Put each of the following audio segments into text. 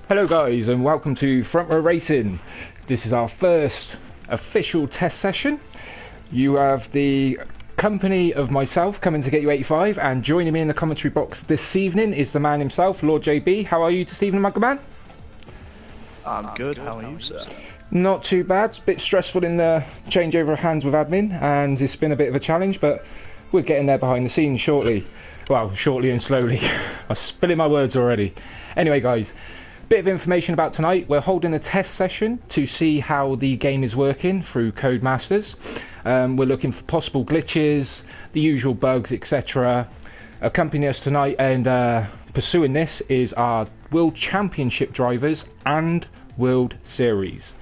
Hello guys and welcome to Front Row Racing. This is our first official test session. You have the company of myself coming to get you 85, and joining me in the commentary box this evening is the man himself, Lord JB. How are you this evening, my good man? I'm good, how are you, sir? Not too bad. Bit stressful in the changeover of hands with admin, and it's been a bit of a challenge, but we're getting there behind the scenes shortly. Well, shortly and slowly. I'm spilling my words already. Anyway guys, bit of information about tonight. We're holding a test session to see how the game is working through Codemasters. We're looking for possible glitches, the usual bugs, etc. Accompanying us tonight and pursuing this is our World Championship drivers and World Series.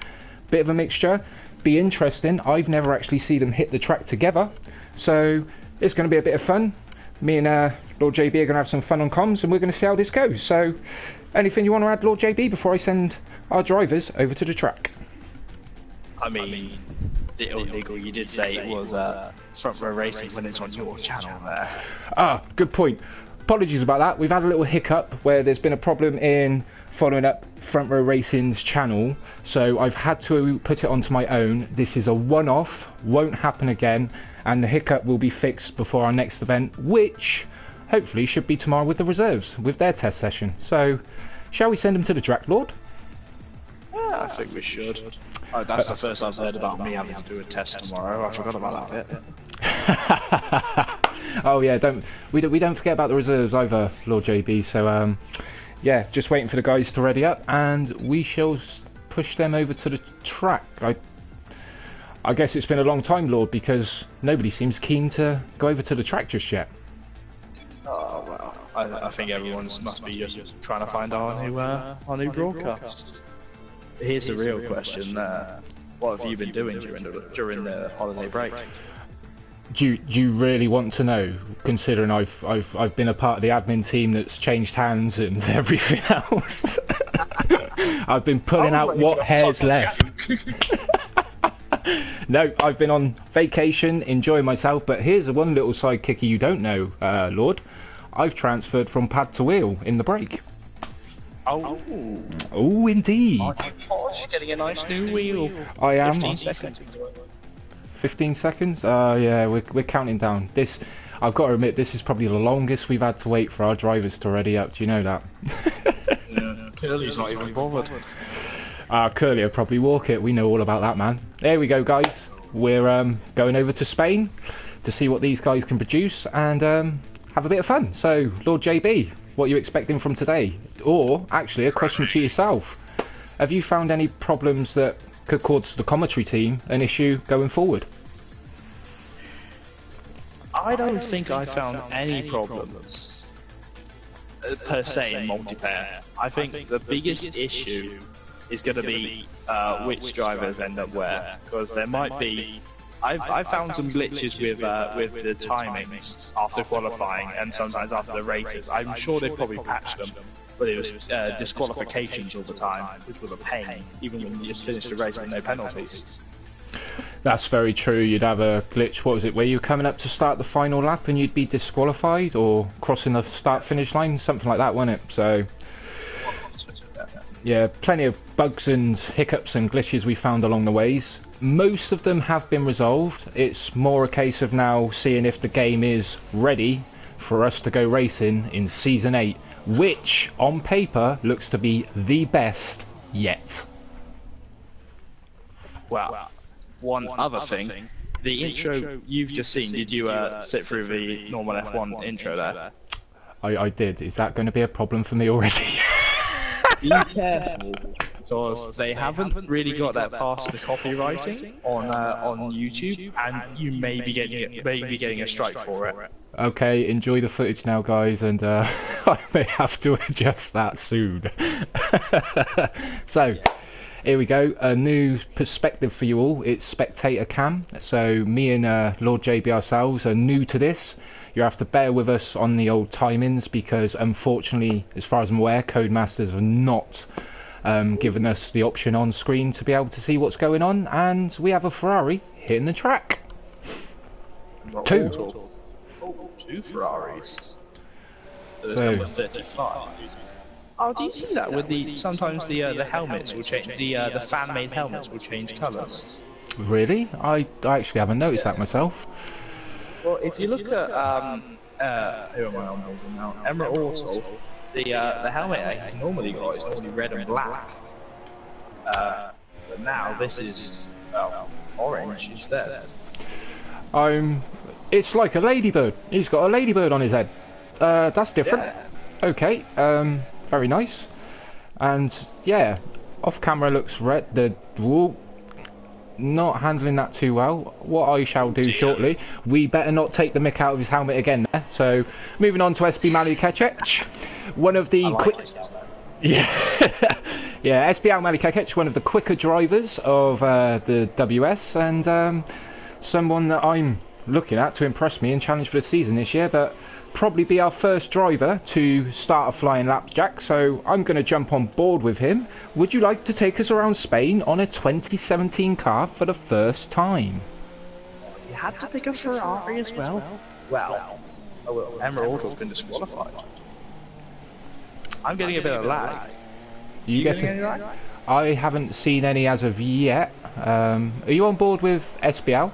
Bit of a mixture. Be interesting. I've never actually seen them hit the track together, so it's going to be a bit of fun. Me and Lord JB are going to have some fun on comms, and we're going to see how this goes. So, anything you want to add, Lord JB, before I send our drivers over to the track? I mean, the illegal, you did say it was Front Row Racing when it's on your channel there. Ah, good point. Apologies about that. We've had a little hiccup where there's been a problem in following up Front Row Racing's channel, so I've had to put it onto my own. This is a one-off, won't happen again, and the hiccup will be fixed before our next event, which hopefully should be tomorrow with the reserves, with their test session. So, shall we send them to the track, Lord? Yeah, I think we should. Oh, that's the first I've heard about me having to do a test tomorrow. I forgot about that bit. Oh yeah, we don't forget about the reserves either, Lord JB. So yeah, just waiting for the guys to ready up, and we shall push them over to the track. I guess it's been a long time, Lord, because nobody seems keen to go over to the track just yet. Oh well, I think everyone must be just trying to find our new broadcast. Here's the real question: what have you been doing during the holiday break? Do you really want to know? Considering I've been a part of the admin team that's changed hands and everything else. I've been pulling out what hair's left. No, I've been on vacation, enjoying myself. But here's the one little side kicker you don't know, Lord. I've transferred from pad to wheel in the break. Oh, oh, indeed. Oh my gosh, getting a nice new wheel. I am. 15 seconds. 15 seconds? Yeah, we're counting down. This, I've got to admit, this is probably the longest we've had to wait for our drivers to ready up. Do you know that? Yeah, Curly's not even bothered. Curly will probably walk it. We know all about that, man. There we go, guys. We're going over to Spain to see what these guys can produce and have a bit of fun. So, Lord JB, what are you expecting from today? Or, actually, a question to yourself. Have you found any problems that could cause the commentary team an issue going forward? I don't think I found any problems per se in multiplayer. I think the biggest issue is going to be which drivers end up where, because there might be. I've found some glitches with the timings after qualifying and sometimes after the races. I'm sure they probably patched them, but it was disqualifications all the time, which was a pain, even when you just finished the race with no penalties. That's very true. You'd have a glitch, what was it, where you were coming up to start the final lap and you'd be disqualified, or crossing the start-finish line, something like that, wasn't it? So, yeah, plenty of bugs and hiccups and glitches we found along the ways. Most of them have been resolved. It's more a case of now seeing if the game is ready for us to go racing in Season 8, which, on paper, looks to be the best yet. Well, one other thing, the intro you've just seen, did you sit through the normal F1 intro there? I did. Is that going to be a problem for me already? Be careful, because they haven't really got that past the copywriting on YouTube, and you may be getting a strike for it. Okay, enjoy the footage now, guys, and I may have to adjust that soon. So, here we go. A new perspective for you all. It's spectator cam. So me and Lord JB ourselves are new to this. You have to bear with us on the old timings because, unfortunately, as far as I'm aware, Codemasters have not given us the option on screen to be able to see what's going on, and we have a Ferrari hitting the track. Two. Oh, two Ferraris. So, number 35. Oh, do you see that with the sometimes the helmets will change the fan-made helmets will change colours. Really? I actually haven't noticed that myself. Well, if you look at who am I on board with now? Emerald Auto, the helmet he's normally got is normally red and black, but now this is orange instead. It's like a ladybird. He's got a ladybird on his head. That's different. Yeah. Okay. Very nice. And yeah, off camera looks red. The wool not handling that too well. What I shall do shortly, we better not take the mick out of his helmet again there. So moving on to SB Malikecic, one of the yeah, SB Malikecic, one of the quicker drivers of the WS, and someone that I'm looking at to impress me and challenge for the season this year, but probably be our first driver to start a flying lap, Jack, so I'm going to jump on board with him. Would you like to take us around Spain on a 2017 car for the first time? You had to pick a Ferrari as well? Well, Emerald has been disqualified. I'm getting a bit of lag. You getting any lag? I haven't seen any as of yet. Are you on board with SBL?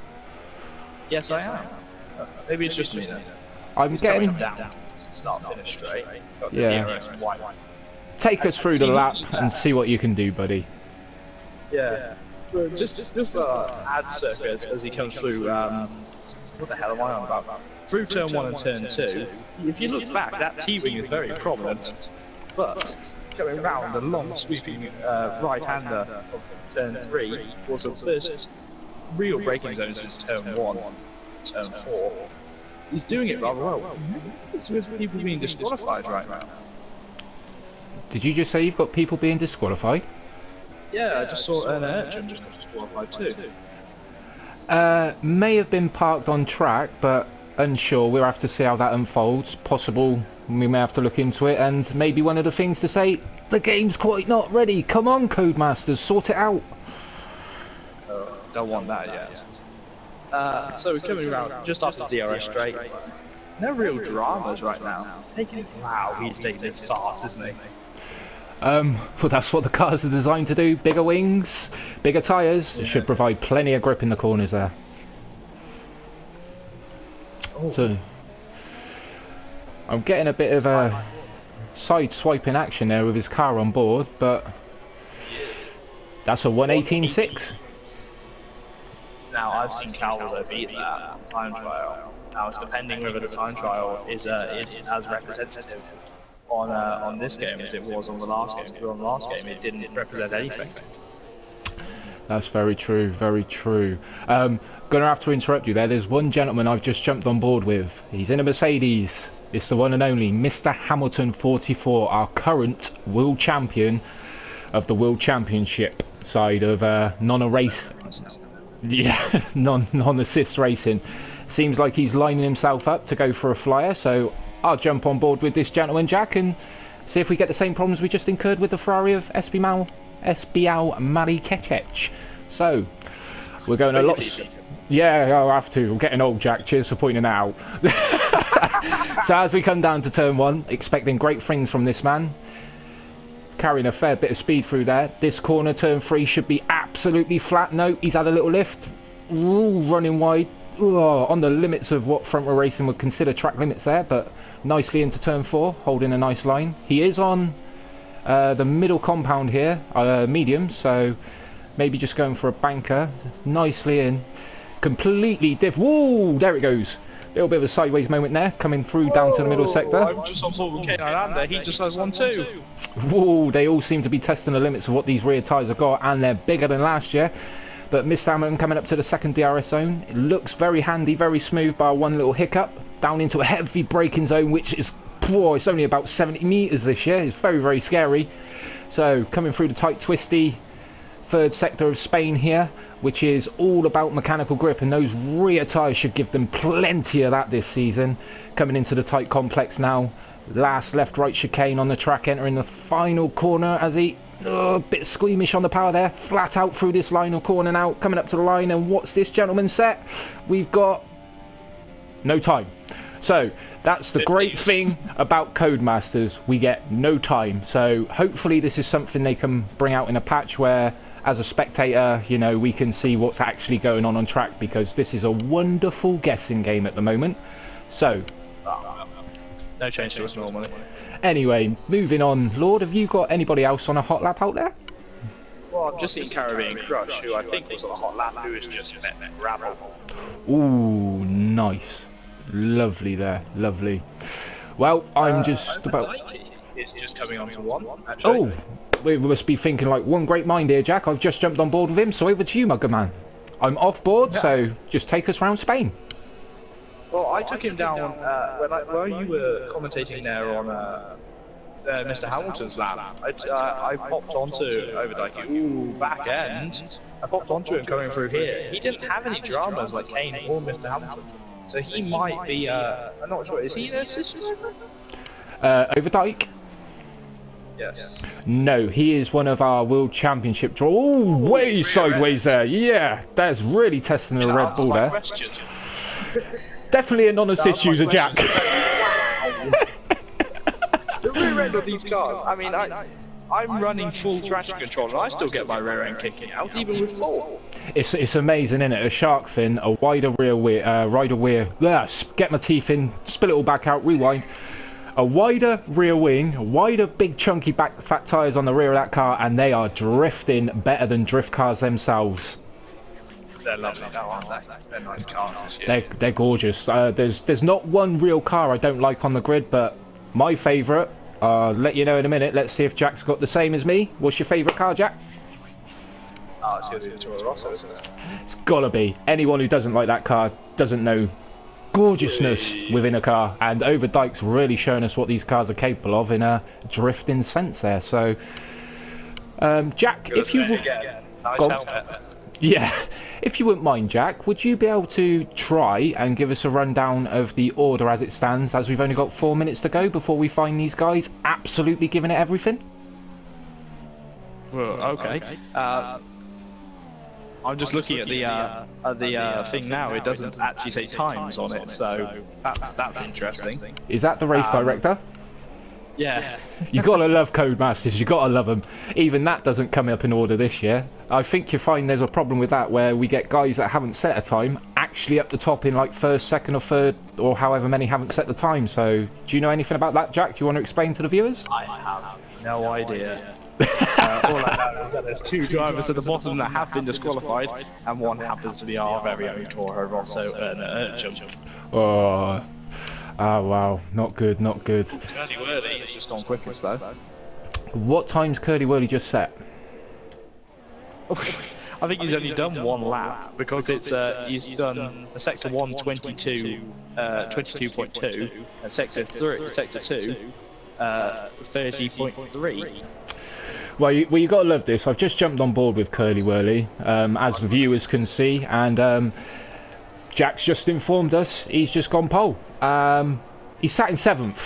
Yes, I am. Maybe it's just me then. I'm getting down. Start finish straight. Got the yeah. DRS white. Take us through the lap and see what you can do, buddy. Yeah. Just add circuit as he comes through. What the hell am I on about? Through turn 1 and turn 2. If you look back, that T-wing is very prominent, but coming round the long sweeping right-hander of turn 3 was the first real braking zone since turn 1, turn 4. He's doing it rather well. It's with people being disqualified right now. Did you just say you've got people being disqualified? Yeah, I just saw an urchin just got disqualified too. May have been parked on track, but unsure. We'll have to see how that unfolds. Possible we may have to look into it, and maybe one of the things to say, the game's quite not ready. Come on, Codemasters, sort it out. Don't want that yet. So we're coming around just after DRS straight. No real dramas right now. Wow, he's taking this fast, isn't he? Well, that's what the cars are designed to do. Bigger wings, bigger tyres, should provide plenty of grip in the corners there. Oh. So, I'm getting a bit of a side swiping action there with his car on board, but that's a 118.6. Now, I've seen Calvo beat that on time trial. Now, it's depending whether the time trial is as representative on this game as it was on the last game. Because on the last game, it didn't represent anything. That's very true, very true. Gonna have to interrupt you there. There's one gentleman I've just jumped on board with. He's in a Mercedes. It's the one and only Mr. Hamilton 44, our current world champion of the World Championship side of non-race. Yeah, non-assist racing. Seems like he's lining himself up to go for a flyer, so I'll jump on board with this gentleman, Jack, and see if we get the same problems we just incurred with the Ferrari of SBL Malikecic. So, we're going a lot... Yeah, I'll have to. I'm getting old, Jack. Cheers for pointing that out. So as we come down to turn 1, expecting great things from this man. Carrying a fair bit of speed through there. This corner, turn 3, should be absolutely flat. No, he's had a little lift. Ooh, running wide. Ooh, on the limits of what front row racing would consider track limits there, but nicely into turn 4, holding a nice line. He is on the middle compound here, medium, so maybe just going for a banker. Nicely in. Completely Woo, there it goes. Little bit of a sideways moment there, coming through down to the middle sector. I'm just on board with K9 he just has one too. Whoa, they all seem to be testing the limits of what these rear tyres have got, and they're bigger than last year. But Mr. Hamilton coming up to the second DRS zone. It looks very handy, very smooth, bar one little hiccup. Down into a heavy braking zone, which is, it's only about 70 metres this year. It's very, very scary. So, coming through the tight, twisty third sector of Spain here, which is all about mechanical grip, and those rear tyres should give them plenty of that this season. Coming into the tight complex now. Last left-right chicane on the track, entering the final corner as he... a bit squeamish on the power there. Flat out through this line of corner now. Coming up to the line, and what's this gentleman set? We've got... no time. So, That's the great thing about Codemasters. We get no time. So hopefully this is something they can bring out in a patch where, as a spectator, you know, we can see what's actually going on track, because this is a wonderful guessing game at the moment. So, no change to us normally. Anyway, moving on. Lord, have you got anybody else on a hot lap out there? Well, I've just seen Caribbean Crush, who I think was on a hot lap, who has just met Gravel. Ooh, nice. Lovely there, lovely. Well, I'm just about... It's just coming on to one, actually. Oh, we must be thinking like one great mind here, Jack. I've just jumped on board with him, so over to you, my good man. I'm off board, so just take us round Spain. Well, I took him down when you were commentating there on Mr. Hamilton's lap. I popped onto Overdike. Ooh, back end. I popped onto him coming through here. He didn't have any dramas like Kane or Mr. Hamilton. So he might be, I'm not sure, is he an assist driver? Overdike? Yes. No, he is one of our World Championship draw. Oh, way sideways there. Yeah, that's really testing the Red Bull there. Definitely a non-assist user, Jack. The rear end of these cars, I mean, I'm running full traction control and I still get my rear end kicking out, even with full. It's amazing, isn't it? A shark fin, a wider rear wheel, rider wheel. Get my teeth in, spill it all back out, rewind. A wider rear wing, a wider big chunky back fat tyres on the rear of that car, and they are drifting better than drift cars themselves. They're lovely now, aren't they? They're nice cars this year. They're gorgeous. There's not one real car I don't like on the grid, but my favourite, I'll let you know in a minute. Let's see if Jack's got the same as me. What's your favourite car, Jack? Oh, it's going to be the Toro Rosso, isn't it? It's gotta be. Anyone who doesn't like that car doesn't know gorgeousness within a car, and Overdike's really showing us what these cars are capable of in a drifting sense there. So, Jack, if you would... Nice helmet. Yeah, if you wouldn't mind, Jack, would you be able to try and give us a rundown of the order as it stands, as we've only got 4 minutes to go before we find these guys absolutely giving it everything? Well, okay. I'm just looking at the thing now. It doesn't actually say times on it, so that's interesting. Is that the race director? Yeah. You gotta love Codemasters, you gotta love them. Even that doesn't come up in order this year. I think you find there's a problem with that, where we get guys that haven't set a time actually up the top in like first, second or third, or however many haven't set the time. So do you know anything about that, Jack? Do you want to explain to the viewers? I have no idea. All I know is that there's two drivers at the bottom that have been disqualified, and one happens to be our very own Toro Rosso Urchin. Oh, wow, not good, not good. Curly Whirly has just gone quickest though. What time's Curly Whirly just set? I think he's only done one lap, because it's he's done a sector 1 22.2, and sector 2 30.3. Well, you got to love this. I've just jumped on board with Curly Whirly, as the viewers can see, and Jack's just informed us he's just gone pole. He sat in 7th.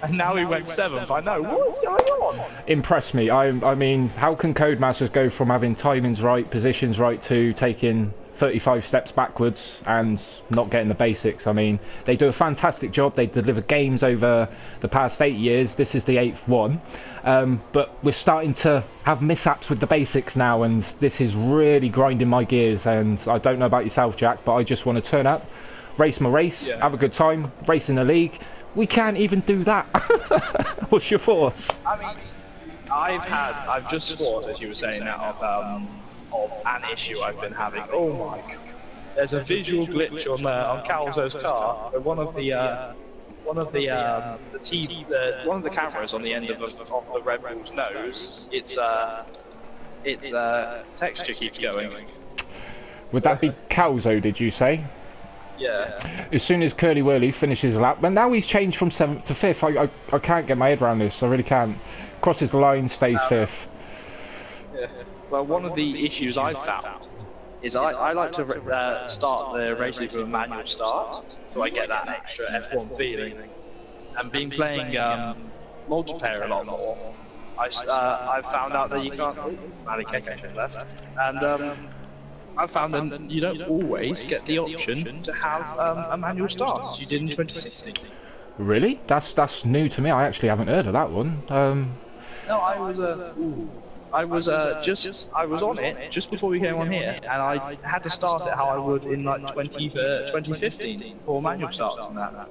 And now he went 7th. I know. What's going on? Impressed me. I mean, how can Codemasters go from having timings right, positions right, to taking 35 steps backwards and not getting the basics? I mean, they do a fantastic job. They deliver games over the past 8 years. This is the 8th one. But we're starting to have mishaps with the basics now, and this is really grinding my gears. And I don't know about yourself, Jack, but I just want to turn up, race my race, have a good time, race in the league. We can't even do that. What's your thoughts? I mean, I've just thought, as you were saying, that of an issue I've been having. Oh my god! There's a visual glitch on Calzo's car. One of the cameras on the end of the Red Bull's nose. Its texture keeps going. Would that be Calzo, did you say? Yeah. As soon as Curly Whirly finishes the lap, but now he's changed from 7th to 5th. I can't get my head around this. I really can't. Crosses the line, stays 5th. Yeah. Well, one of the issues I've found is I like to start the races with a manual start, so I get that extra F1 feeling. And been playing multiplayer a lot more, I've found out that you can't do Malikeke left, and I found that you don't always get the option to have a manual start, as you did in 2016. Really? That's new to me. I actually haven't heard of that one. No, I was I was on it just before we came on here, and I had to start it how I would in like 2015 for manual starts and that.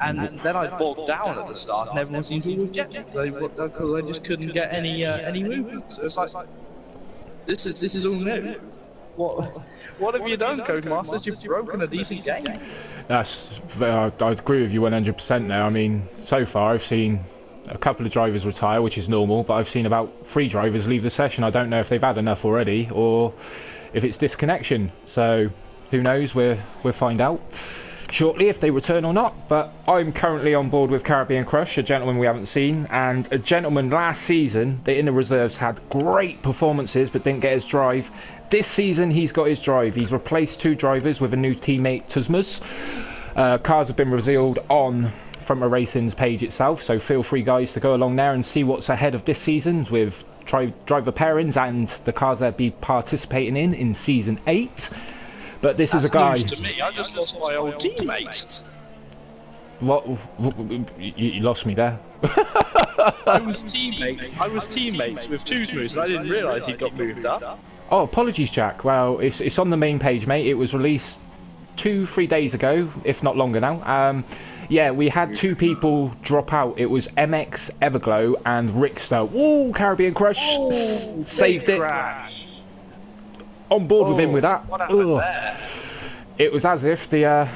And then I bogged down at the start, and everyone seemed to reject me because I just couldn't get any movement. So it's like, this is all new. What have you done, Codemasters? You've broken a decent game. I agree with you 100% there. I mean, so far I've seen a couple of drivers retire, which is normal, but I've seen about 3 drivers leave the session. I don't know if they've had enough already or if it's disconnection. So who knows? We'll find out shortly if they return or not. But I'm currently on board with Caribbean Crush, a gentleman we haven't seen, and a gentleman last season that in the reserves had great performances but didn't get his drive. This season he's got his drive. He's replaced 2 drivers with a new teammate, Tuzmas. Cars have been revealed on Front Row Racing's page itself, so feel free guys to go along there and see what's ahead of this season with driver pairings and the cars they'll be participating in Season 8. But this is a guy... News to me. I just lost my old teammate. What? You lost me there. I was teammates with Tuzmas, and I didn't realise he got moved up. Oh, apologies, Jack. Well, it's on the main page, mate. It was released 2-3 days ago, if not longer now. Yeah, we had 2 people drop out. It was MX Everglow and Rickster. Woo, Caribbean Crush. Saved it. Crash. On board with him with that. What happened there? It was as if the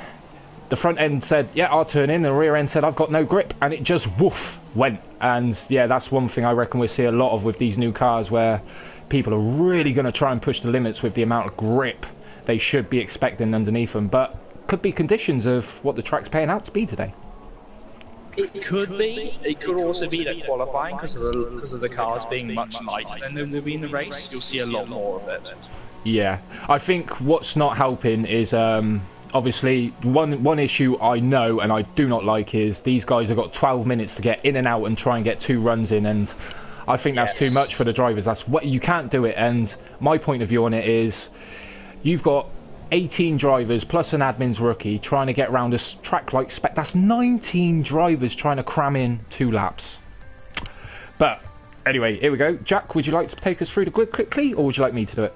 front end said, yeah, I'll turn in. The rear end said, I've got no grip. And it just, woof, went. And yeah, that's one thing I reckon we'll see a lot of with these new cars, where people are really going to try and push the limits with the amount of grip they should be expecting underneath them. But could be conditions of what the track's paying out to be today. It could be. It could also be that qualifying, because of the cars being much lighter than they will be in the race, you'll see a lot more of it. Yeah, I think what's not helping is obviously one issue I know and I do not like is these guys have got 12 minutes to get in and out and try and get 2 runs in, and I think that's too much for the drivers. That's what you can't do it. And my point of view on it is, you've got 18 drivers plus an admin's rookie trying to get around a track like spec. That's 19 drivers trying to cram in 2 laps. But anyway, here we go. Jack, would you like to take us through the grid quickly, or would you like me to do it?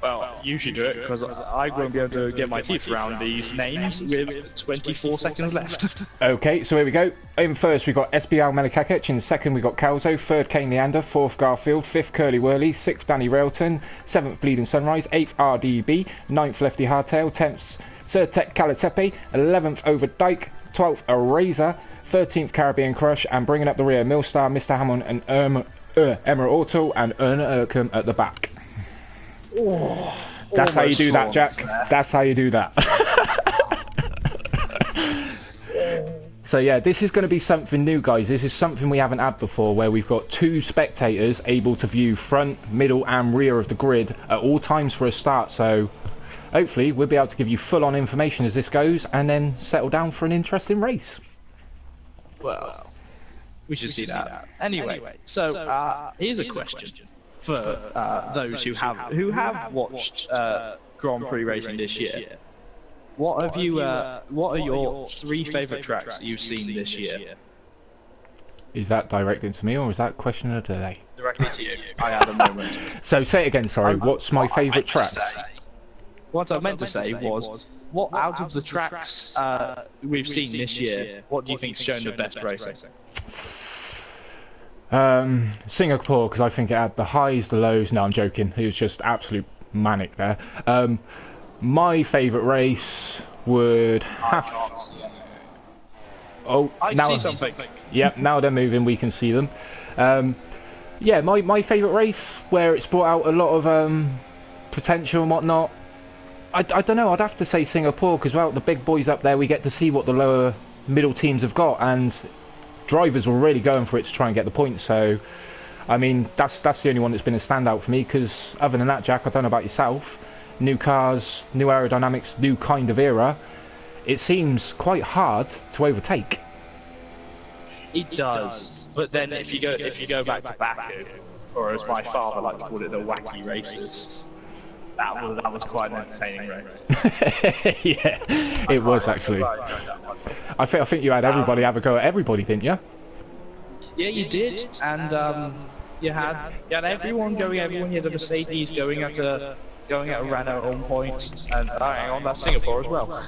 Well, you should do it, because I won't be able to get my teeth around these names with 24 seconds left. Okay, so here we go. In first, we've got SBL Melikakec. In second, we've got Calzo. Third, Kane Leander. Fourth, Garfield. Fifth, Curly Whirly. Sixth, Danny Railton. Seventh, Bleeding Sunrise. Eighth, RDB. Ninth, Lefty Hardtail. 10th, Certec Calatepe. 11th, Overdyke. 12th, Eraser. 13th, Caribbean Crush. And bringing up the rear, Millstar, Mr. Hammond, and Emma Auto, and Erna Urkham at the back. Oh, that's how you do that, Jack. That's how you do that. So yeah, this is going to be something new, guys. This is something we haven't had before, where we've got 2 spectators able to view front, middle and rear of the grid at all times for a start. So hopefully we'll be able to give you full-on information as this goes, and then settle down for an interesting race. Well, we should see that. Anyway, so here's a question for those who have watched Grand Prix racing this year. What are your 3 favourite tracks that you've seen this year? Is that directed to me, or is that question of the day? Directly to you. I had a moment. So say it again, sorry. What's my favourite tracks? What I meant to say was, what out of the tracks we've seen this year, what do you think's shown the best racing? Singapore, because I think it had the highs, the lows. No, I'm joking. It was just absolute manic there. My favourite race would have... Oh, I now see something. Yep, now they're moving, we can see them. Yeah, my favourite race, where it's brought out a lot of potential and whatnot. I don't know, I'd have to say Singapore, because well, the big boys up there, we get to see what the lower middle teams have got, and drivers were really going for it to try and get the points. So I mean, that's the only one that's been a standout for me, because other than that, Jack, I don't know about yourself, new cars, new aerodynamics, new kind of era, it seems quite hard to overtake. It does, but then if you go back to Baku, or as my father likes to call it, the wacky races, that was quite an entertaining race. Yeah, it was actually. I think you had everybody have a go at everybody, didn't you? Yeah, you did, and you had everyone going. Everyone, you had the Mercedes going at a Renault at one point, and hang on, that's Singapore as well.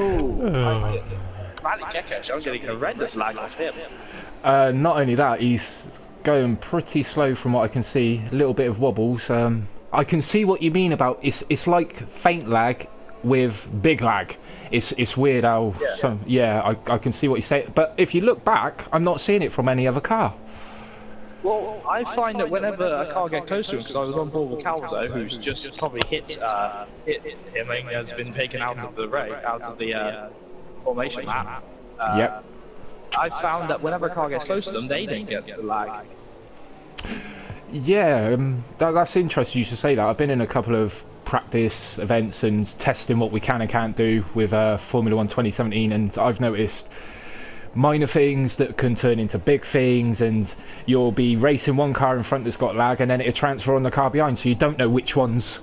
Oh, Manny Kekesh, I'm getting horrendous lag off him. Not only that, he's going pretty slow from what I can see. A little bit of wobbles. I can see what you mean about it's like faint lag with big lag. It's weird how I can see what you say. But if you look back, I'm not seeing it from any other car. Well, I find that whenever a car gets close to him, because I was on board with Calzo, who's just probably hit him and has been taken out of the formation map. Yep. I found that whenever a car gets close to them, they don't get the lag. Yeah, that's interesting you should say that. I've been in a couple of practice events and testing what we can and can't do with Formula 1 2017, and I've noticed minor things that can turn into big things, and you'll be racing one car in front that's got lag and then it'll transfer on the car behind, so you don't know which one's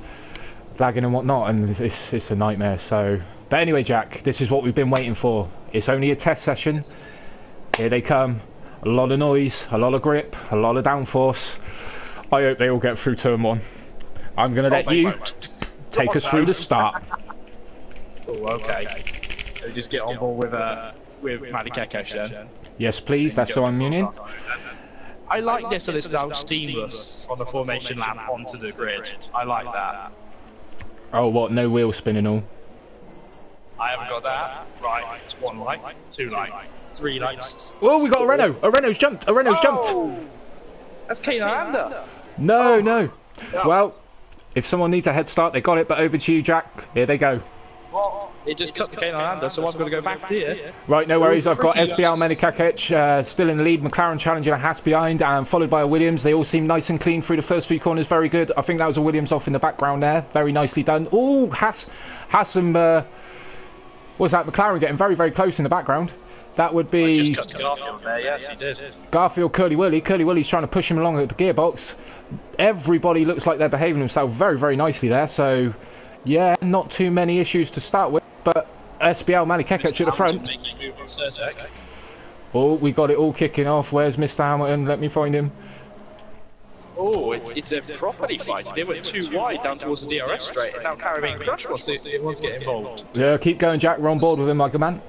lagging and whatnot, and it's a nightmare. So, but anyway, Jack, this is what we've been waiting for. It's only a test session. Here they come. A lot of noise, a lot of grip, a lot of downforce. I hope they all get through turn one. I'm going to let you take us through the start. Oh, okay. So just get on board with Matty Kekesh then. Yes, please. That's what I'm meaning. I like this, that it's now seamless from the formation lap onto the grid. I like that. Oh, what? No wheel spin and all? I haven't got that. Right, it's 1 light, 2 light, 3 lights. Oh, we got a Renault. A Renault's jumped. A Renault's jumped. That's Kano. No. Well, if someone needs a head start, they got it. But over to you, Jack. Here they go. Well, it just cut the Kano, so I'm going to go back to here. Right, no worries. I've got SBL Menikakec still in the lead. McLaren challenging a Haas behind, and followed by a Williams. They all seem nice and clean through the first 3 corners. Very good. I think that was a Williams off in the background there. Very nicely done. Oh, Haas and was that McLaren getting very, very close in the background? That would be just cut Garfield there. Yes, he did. Garfield, Curly Willy. Curly Willy's trying to push him along at the gearbox. Everybody looks like they're behaving themselves very, very nicely there. So, yeah, not too many issues to start with. But SBL Menikakec at the front. Oh, we got it all kicking off. Where's Mr. Hamilton? Let me find him. Oh, it's a property fight. They went too wide down towards the DRS straight, and now Caribbean Crush wants to get involved. Yeah, keep going, Jack. We're on board with him like a man.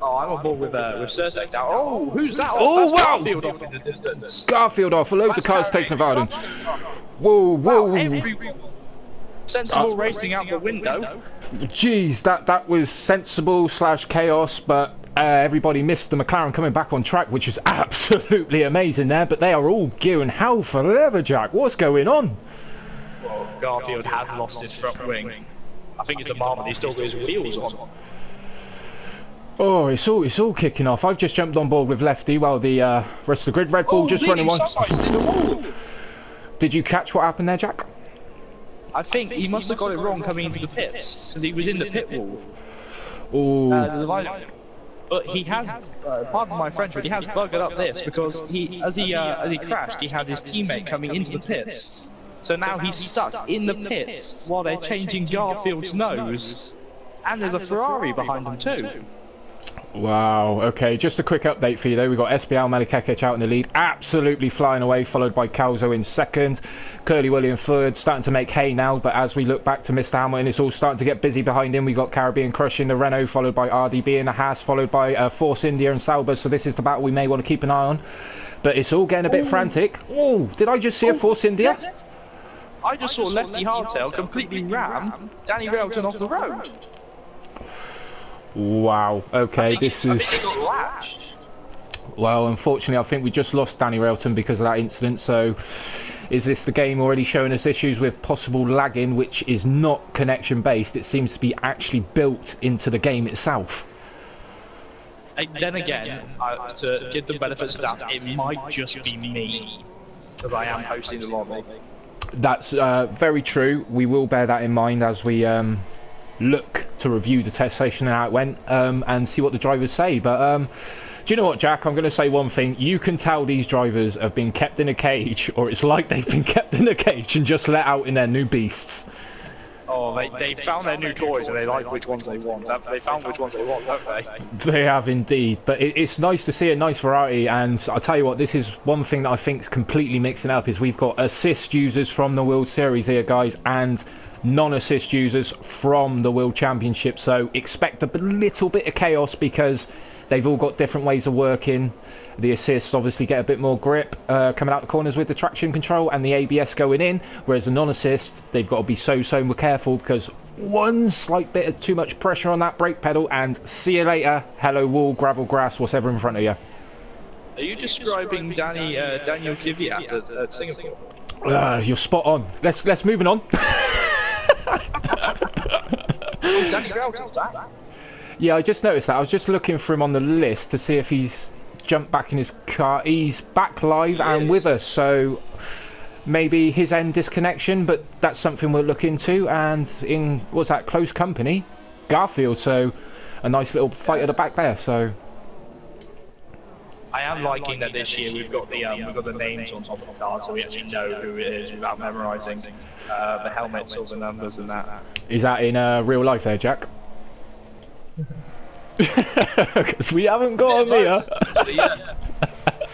Oh, I'm on board with Certec now. Oh, who's that? Oh, that's wow! Garfield off in the distance. Garfield off. Loads of cars taking advantage. Whoa. Sensible racing out the window. Jeez, that was sensible / chaos, but everybody missed the McLaren coming back on track, which is absolutely amazing there. But they are all gearing hell for leather, Jack. What's going on? Well, Garfield has lost his front wing. I think it's the Marmot. He's still got his wheels on. Oh, it's all kicking off. I've just jumped on board with Lefty while the rest of the grid. Red Bull just running one. Did you catch what happened there, Jack? I think he must have got it wrong coming into the pits, because he was in the pit wall. Oh. But he has, pardon my French, but he has buggered up this, because as he crashed, he had his teammate coming into the pits. So now he's stuck in the pits while they're changing Garfield's nose, and there's a Ferrari behind him too. Wow, okay, just a quick update for you though. We've got SBL Menikakec out in the lead, absolutely flying away, followed by Calzo in second. Curly William third, starting to make hay now, but as we look back to Mr. Hamilton, it's all starting to get busy behind him. We've got Caribbean Crush in the Renault, followed by RDB in the Haas, followed by Force India and Sauber, so this is the battle we may want to keep an eye on. But it's all getting a bit frantic. Oh, did I just see a Force India? I just saw Lefty Hardtail completely ram Danny Railton off the road. Wow, okay, this is... I think he got lashed. Well, unfortunately, I think we just lost Danny Railton because of that incident, so... Is this the game already showing us issues with possible lagging, which is not connection-based? It seems to be actually built into the game itself. And then again, to give the benefits of that, it might just be me, because I am hosting the lobby. That's very true. We will bear that in mind as we look to review the test session and how it went, and see what the drivers say. But do you know what, Jack? I'm going to say one thing. You can tell these drivers have been kept in a cage, or it's like they've been kept in a cage and just let out in their new beasts. Oh, they found their new toys and they like which ones they want. They found which ones they want, don't they? They have indeed, but it's nice to see a nice variety. And I'll tell you what, this is one thing that I think is completely mixing up. Is we've got assist users from the World Series here, guys, and non-assist users from the World Championship. So expect a little bit of chaos because they've all got different ways of working. The assists obviously get a bit more grip coming out the corners with the traction control and the ABS going in, whereas the non-assist, they've got to be so careful because one slight bit of too much pressure on that brake pedal and see you later, hello wall, gravel, grass, whatever in front of you. Are you describing Daniel Kvyat at Singapore? You're spot on. Let's moving on. Danny Grouton's back. Yeah, I just noticed that. I was just looking for him on the list to see if he's jumped back in his car. He's back live and with us, so maybe his end disconnection, but that's something we'll look into. And in, what's that, close company, Garfield, so a nice little fight at the back there. So I am liking that this year we've got the names on top of the cars, so we actually know who it is without memorising the helmets or the numbers and that. Is that in real life there, Jack? Because we haven't got him here.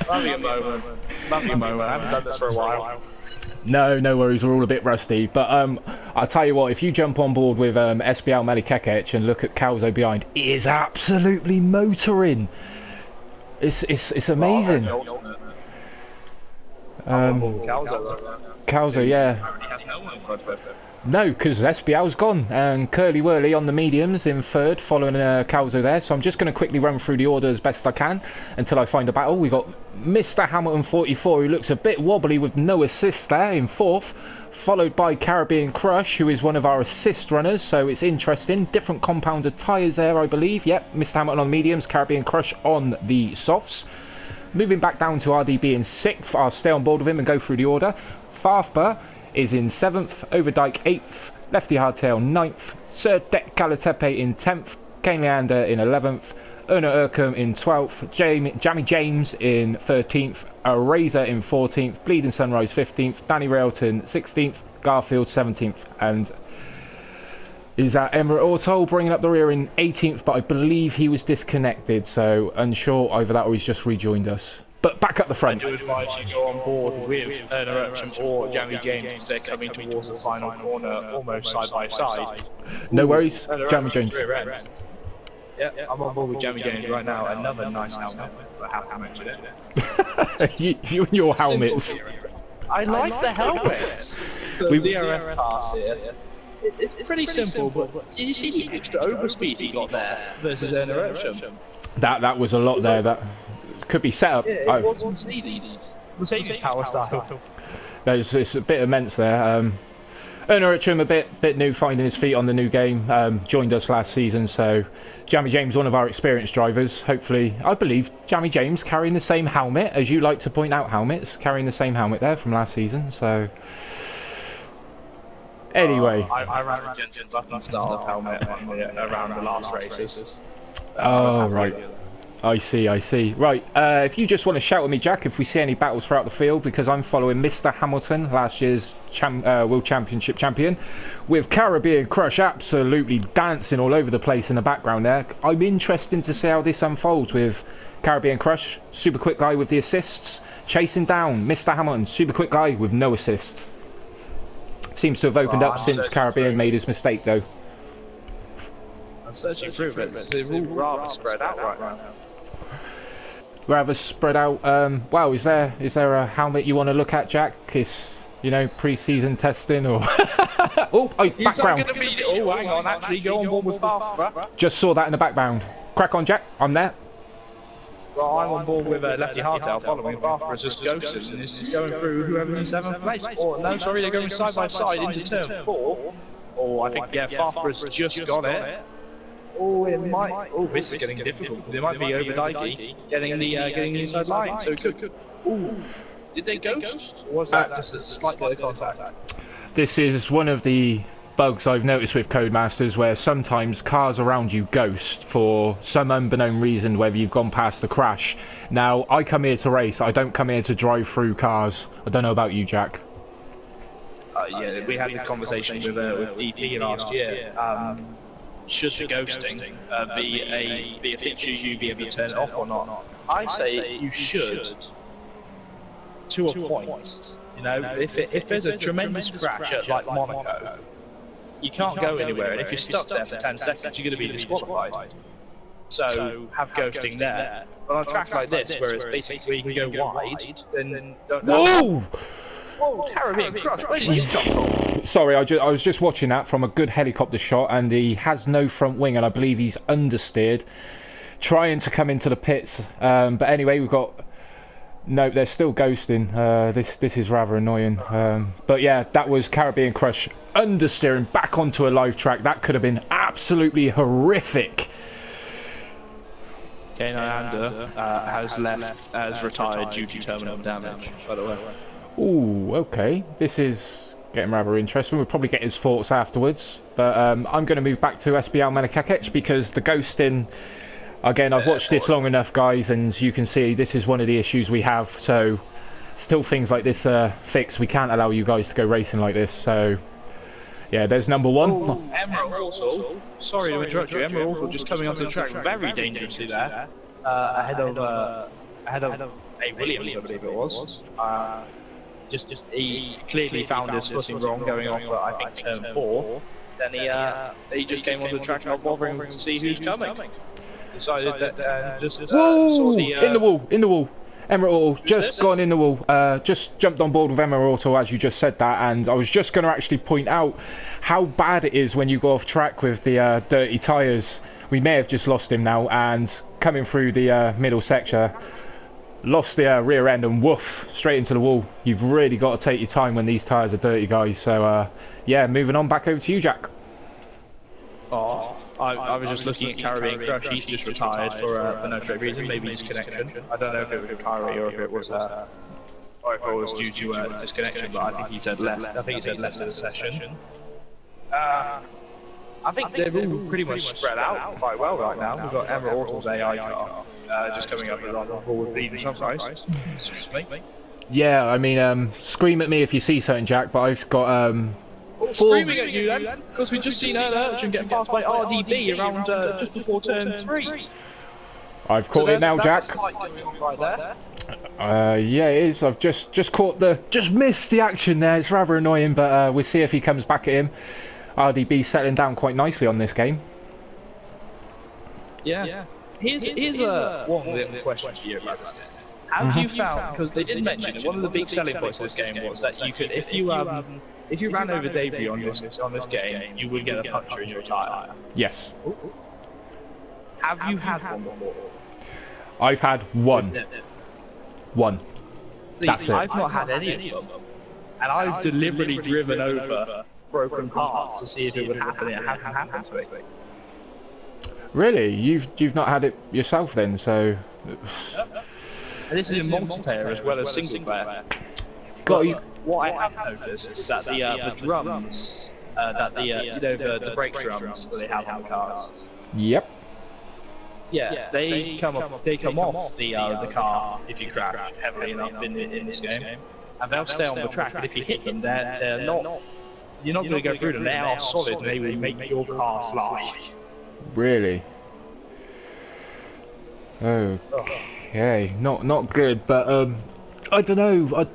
Love you a moment. I haven't done this for a while. No worries, we're all a bit rusty. But I'll tell you what, if you jump on board with SBL Melikekec and look at Calzo behind, it is absolutely motoring. It's amazing. Calzo, yeah. No, because SBL's gone, and Curly Whirly on the mediums in third, following Calzo there. So I'm just going to quickly run through the order as best I can until I find a battle. We've got Mr. Hamilton 44, who looks a bit wobbly with no assist there in fourth, followed by Caribbean Crush, who is one of our assist runners, so it's interesting. Different compounds of tyres there, I believe. Yep, Mr. Hamilton on mediums, Caribbean Crush on the softs. Moving back down to RDB in sixth, I'll stay on board with him and go through the order. Farfba is in 7th, Overdyke 8th, Lefty Hardtail 9th, Sir Dek Kalatepe in 10th, Kane Leander in 11th, Erna Urkham in 12th, Jamie James in 13th, Razor in 14th, Bleeding Sunrise 15th, Danny Railton 16th, Garfield 17th, and is that Emirate Auto bringing up the rear in 18th, but I believe he was disconnected, so unsure either that or he's just rejoined us. But back up the front. I do advise you go on board with Erna Urkham or Jamie James because they're coming towards the final corner almost side by side. No worries, Jamie James. Yeah, I'm on board with Jamie James right now. Another nice helmet, so I have to mention it. you and your helmets. I like the helmets. So the DRS pass here. It's pretty simple, but did you see the extra overspeed he got there versus Erna Urkham? That was a lot there. That could be set up. Yeah, it was Mercedes power style. It's a bit immense there. Erna Urkham a bit new, finding his feet on the new game. Joined us last season, so Jamie James, one of our experienced drivers. Hopefully, I believe Jamie James carrying the same helmet, as you like to point out helmets, carrying the same helmet there from last season. So anyway, I ran a Jensen Button style helmet around the last races. Oh right. I see. Right, if you just want to shout at me, Jack, if we see any battles throughout the field, because I'm following Mr. Hamilton, last year's World Championship champion, with Caribbean Crush absolutely dancing all over the place in the background there. I'm interested to see how this unfolds with Caribbean Crush, super quick guy with the assists, chasing down Mr. Hamilton, super quick guy with no assists. Seems to have opened up since Caribbean made his mistake, though. I'm searching through, but they're all rather spread out right now. Rather spread out. Well, is there a helmet you want to look at, Jack? Is, you know, pre-season testing or? Background. Hang on, actually go on board with Farfba. Just saw that in the background. Crack on, Jack. I'm there. Well, I'm on board with Lefty Hardtail following. Farfba is just ghosted and is just going through whoever's in 7th place. Oh no, sorry, they're going side by side into turn 4. Oh, I think Farfba's just got it. Oh, it might. Oh, this is getting difficult. There might be Overdyke getting the inside line. So good. Ooh, did they ghost? Or was that just a slight bit of contact? This is one of the bugs I've noticed with Codemasters, where sometimes cars around you ghost for some unbeknown reason, whether you've gone past the crash. Now, I come here to race. I don't come here to drive through cars. I don't know about you, Jack. yeah, we had the conversation with DP last year. Should the ghosting be a feature you'd be able to turn it off or not? I say you should, to a point. You know, if there's a tremendous crash at like Monaco, you can't go anywhere, and if you're stuck there for 10 seconds, you're going to be disqualified. So have ghosting there. But on a track like this, where it's basically you can go wide, then don't. Whoa! Whoa, Caribbean Crush, where did you come from? Sorry, I was just watching that from a good helicopter shot, and he has no front wing, and I believe he's understeered, trying to come into the pits. But anyway, we've got... No, they're still ghosting. This is rather annoying. But yeah, that was Caribbean Crush understeering back onto a live track. That could have been absolutely horrific. K9 has retired due to terminal damage, by the way. Ooh, okay. This is getting rather interesting. We'll probably get his thoughts afterwards. But I'm going to move back to SBL Menakakech because the ghosting... Again, I've watched this long enough, guys, and you can see this is one of the issues we have. So, still things like this fixed. We can't allow you guys to go racing like this. So, yeah, there's number one. Oh, Emerald also. Sorry to interrupt you. Emerald also just coming onto the track very dangerously there, ahead of A. Williams, I believe it was. Just he clearly found his footing wrong going on for I think turn 4. Then he just came onto the track not bothering to see who's coming. Decided that just Whoa! In the wall. Emerald just gone in the wall. Just jumped on board with Emerald Auto as you just said that, and I was just going to actually point out how bad it is when you go off track with the dirty tyres. We may have just lost him now, and coming through the middle section, lost the rear end and woof, straight into the wall. You've really got to take your time when these tyres are dirty, guys. So yeah, moving on back over to you, Jack. Oh. I was just looking at Caribbean Crush. He's just retired for no trade reason, maybe disconnection. I don't know if it was retiree or if it was due to disconnection, but I think he said left. I think he said left of the session. I think they're all pretty much spread out quite well right now. We've got Emerald Auto's AI car just coming up with on forward lead and surprise. Excuse me. Yeah, I mean, scream at me if you see something, Jack. But I've got screaming at you then, because we just seen Urchin get passed by RDB around just before turn 3. I've caught it now, Jack. Right there. Yeah, it is. I've just missed the action there. It's rather annoying, but we'll see if he comes back at him. RDB settling down quite nicely on this game. Yeah. Here's one little question for you about this game. Have you found, because they did mention it, one of the big selling points of this game was that you could, if you ran over debris on this game, you would get a puncture in your tyre. Yes. Have you had one before? I've had one. One. That's it. I've not had any of them, and I've deliberately driven over broken parts to see if it would happen. It hasn't happened to me. Really? You've not had it yourself then? So. And this is in multiplayer as well as single player. Got you. What I have noticed is that the drums, the brake drums that they have on the cars. Yep. Yeah, they come off the car if you crash heavily enough in this game, and they'll stay on the track. And if you hit them, they're not. You're not going to go through them. They are solid, and they will make your car fly. Really? Okay, not good, but I don't know.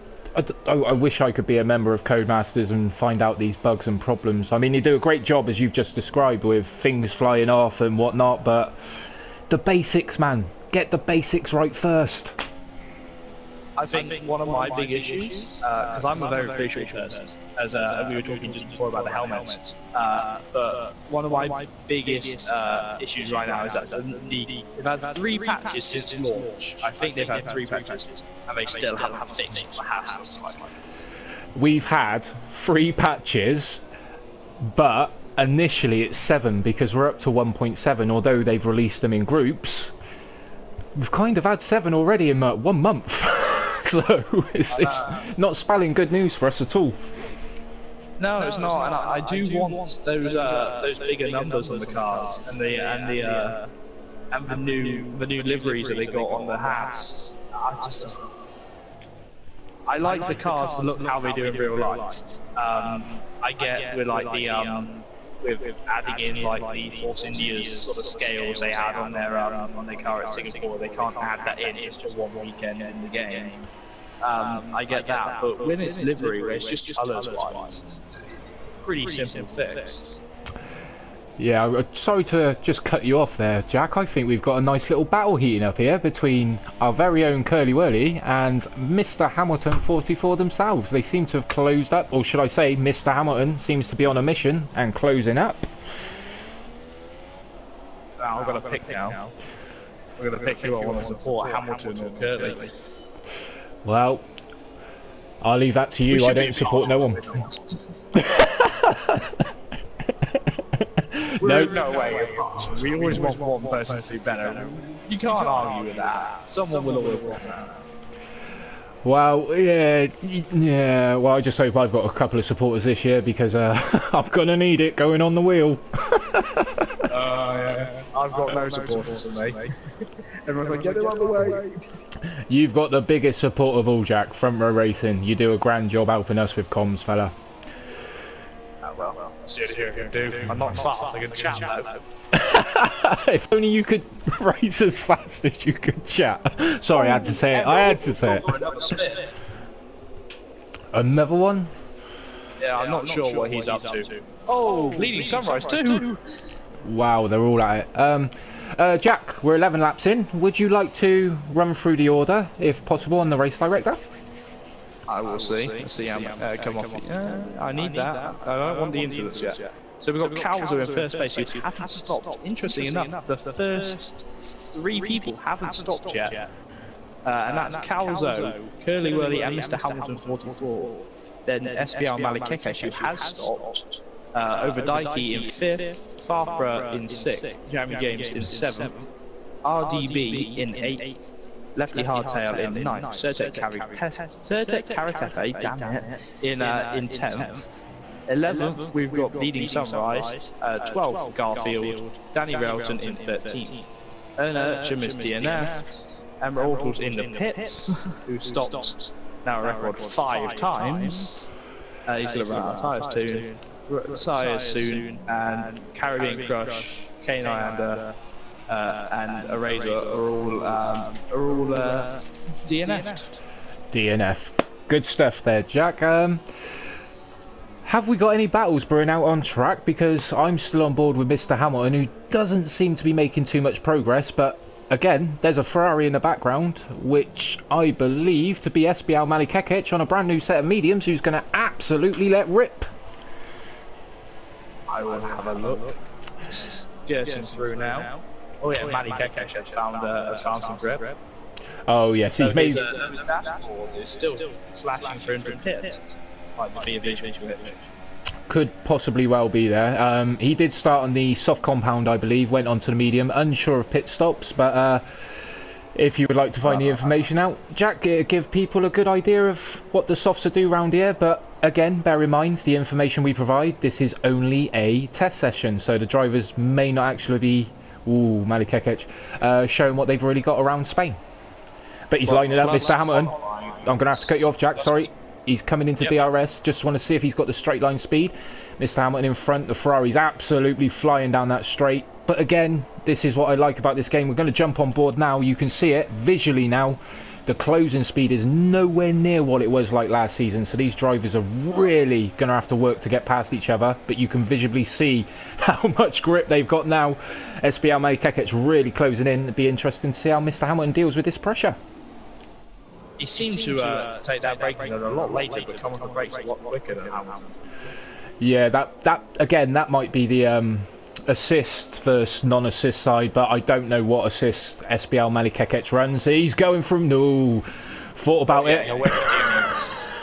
I wish I could be a member of Codemasters and find out these bugs and problems. I mean, you do a great job, as you've just described, with things flying off and whatnot, but the basics, man. Get the basics right first. I think one of my big issues, because I'm a very visual person, as we were talking just before about the helmets, but one of my biggest issues right now is that they've had 3 patches since launch. I think they've had 3 patches, and they still haven't fixed the hassles. We've had 3 patches, but initially it's 7 because we're up to 1.7, although they've released them in groups. We've kind of had 7 already in 1 month. So it's not spelling good news for us at all. No, it's not, and I do want those bigger numbers on the cars and the new liveries that they got on the hats. I like the cars to look how they do in real life. I get with like the with adding in like the Force India's sort of scales they had on their car at Singapore. They can't add that in just for one weekend in the game. I get that, but when it's livery, where it's just colours wise, pretty simple fix. Yeah, sorry to just cut you off there, Jack. I think we've got a nice little battle heating up here between our very own Curly Whirly and Mr. Hamilton 44 themselves. They seem to have closed up, or should I say, Mr. Hamilton seems to be on a mission and closing up. Now I've got to pick now. We're going to pick who I want to support, Hamilton or Curly. Well, I'll leave that to you. I don't support no one. No way. We always want one person to do better. You can't argue with that. Someone will always want that. Well, yeah. Well, I just hope I've got a couple of supporters this year because I'm gonna need it going on the wheel. Yeah. I've got no supporters for me. Everyone's like, get him on the way. You've got the biggest support of all, Jack. Front Row Racing. You do a grand job helping us with comms, fella. Well, see what you can do. I'm not fast, I can chat though. If only you could race as fast as you could chat. Sorry, I had to say it. I had to say it. Another one? Yeah, I'm not sure what he's up to. Oh, Bleeding Sunrise too! Wow, they're all at it. Jack, we're 11 laps in. Would you like to run through the order, if possible, on the race director? I will see. Let's see how come off. I need that. I don't want the incidents yet. So we've got Calzo in first place who haven't stopped. Interesting enough, the first 3 people haven't stopped yet. And that's Calzo, Curly Whirly and Mr. Hamilton 44. Then SBR Malikekesh who has stopped. Overdyke in 5th, Farfra in 6th, Jeremy James in 7th, RDB in 8th, Lefty Hardtail in 9th, Certek Karatepe, damn it, in 10th. 11th, we've got Bleeding Sunrise, 12th, Garfield, Danny Relton in 13th. Erna Chimis DNF, Emma Ortles in the pits, who stopped now a record 5 times. He's going to run out of tyres soon, and Caribbean Crush, K9 and Eraser are all DNF'd. DNF'd. Good stuff there, Jack. Have we got any battles brewing out on track? Because I'm still on board with Mr. Hamilton, who doesn't seem to be making too much progress, but again, there's a Ferrari in the background, which I believe to be SBL Malikekesh on a brand new set of mediums, who's going to absolutely let rip. I will have a look. Getting through now. Oh yeah, Malikekesh has found some grip. Oh yes, he's made. His dashboard is still flashing for into pits. Might be a visual glitch. Could possibly well be there. He did start on the soft compound, I believe, went on to the medium, unsure of pit stops, but if you would like to find the information out, Jack, give people a good idea of what the softs do around here, but again, bear in mind, the information we provide, this is only a test session, so the drivers may not actually be, Malikekesh, showing what they've really got around Spain. But he's lining up, Mr. Hamilton. I'm going to have to cut you off, Jack, sorry. He's coming into DRS, just want to see if he's got the straight line speed. Mr. Hamilton in front, the Ferrari's absolutely flying down that straight. But again, this is what I like about this game. We're going to jump on board now, you can see it visually now. The closing speed is nowhere near what it was like last season, so these drivers are really going to have to work to get past each other, but you can visibly see how much grip they've got now. SBL Malikekesh really closing in. It'd be interesting to see how Mr. Hamilton deals with this pressure. He seemed to take that braking a lot later, but come on the brakes a lot quicker than Hamilton. Yeah, that again, that might be the assist versus non-assist side, but I don't know what assist SBL Malikekesh runs. He's going from thought about it.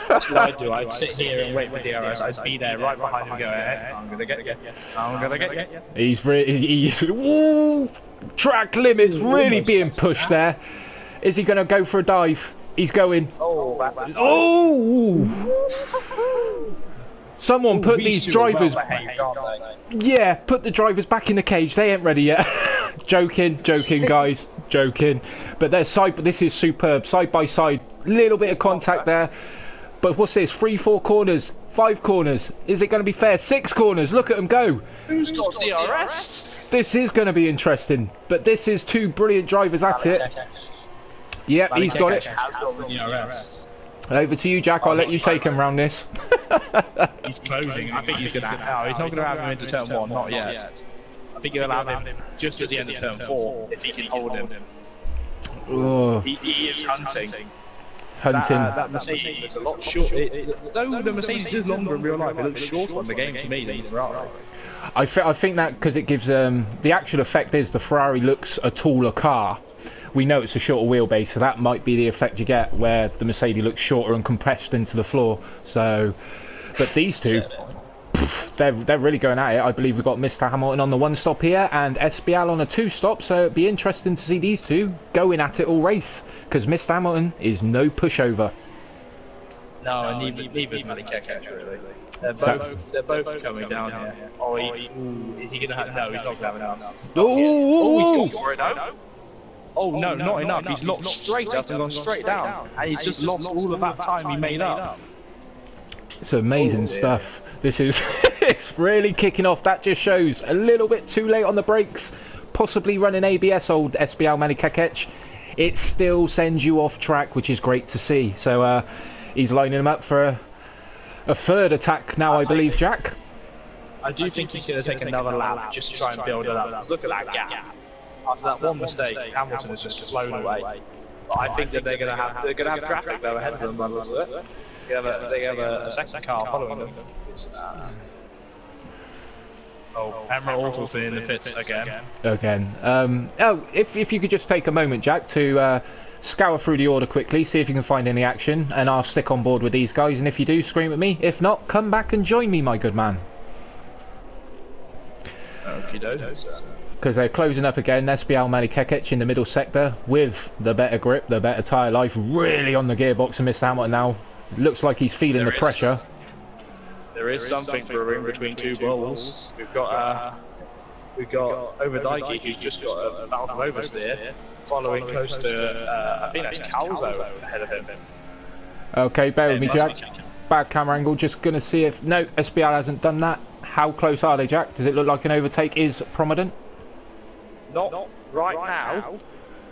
That's what I'd do. I'd sit here and wait for DRS. I'd be there right behind him, go ahead. I'm gonna get you. I'm gonna get you. He's track limits really being pushed there. Is he gonna go for a dive? He's going. Someone put these drivers. Well behaved, yeah, put the drivers back in the cage. They ain't ready yet. Joking, guys. joking. But this is superb. Side by side, little bit of contact there. But what's this? 3, 4 corners, 5 corners. Is it going to be fair? 6 corners. Look at them go. Who's got DRS? This is going to be interesting. But this is 2 brilliant drivers at it. Yep, he's got it. Has got the DRS. Over to you, Jack. I'll let you take him round this. He's closing. I think he's going to. No, he's not going to have him into turn 1. Not yet. I think he'll have him just at the end of turn 4 if he can hold him. Oh. He is hunting. Hunting. That Mercedes looks a lot short. Though the Mercedes is longer in real life, it looks shorter on the game to me than the Ferrari. I think that because it gives the actual effect is the Ferrari looks a taller car. We know it's a shorter wheelbase, so that might be the effect you get where the Mercedes looks shorter and compressed into the floor. So, but these two, they're really going at it. I believe we've got Mr. Hamilton on the 1 stop here and SBL on a 2 stop. So it'd be interesting to see these two going at it all race because Mr. Hamilton is no pushover. No, and neither is Matty Kekech really. They're both coming down here. Oh, is he going to have? No, he's not going to have enough. Oh, he's gone for it though. Oh no, not enough. He's locked straight up and gone straight down, and he's just lost all of that time he made up. It's amazing stuff. This is it's really kicking off. That just shows a little bit too late on the brakes. Possibly running ABS, old SBL Matty Kekech. It still sends you off track, which is great to see. So he's lining him up for a third attack now, I believe, Jack. I do think he's going to take another lap just to try and build it up. Look at that gap. After that one mistake, Hamilton has just flown away. But I think that they're going to have traffic though ahead of them. By the looks of it. They have a second car following them. Emerald Orthal's been in the pits again. If you could just take a moment, Jack, to scour through the order quickly, see if you can find any action, and I'll stick on board with these guys. And if you do, scream at me. If not, come back and join me, my good man. Okie doke. Because they're closing up again. SBL Matty Kekech in the middle sector with the better grip, the better tyre life, really on the gearbox and Mr. Hamilton now. Looks like he's feeling the pressure. There is something for a ring between 2 bulls. We've got Overdike who's just got a bout of oversteer, following close to I think that's Calvo ahead of him. Okay, bear with me, Jack. Bad camera angle. Just gonna see if no SBL hasn't done that. How close are they, Jack? Does it look like an overtake is prominent? Not right now.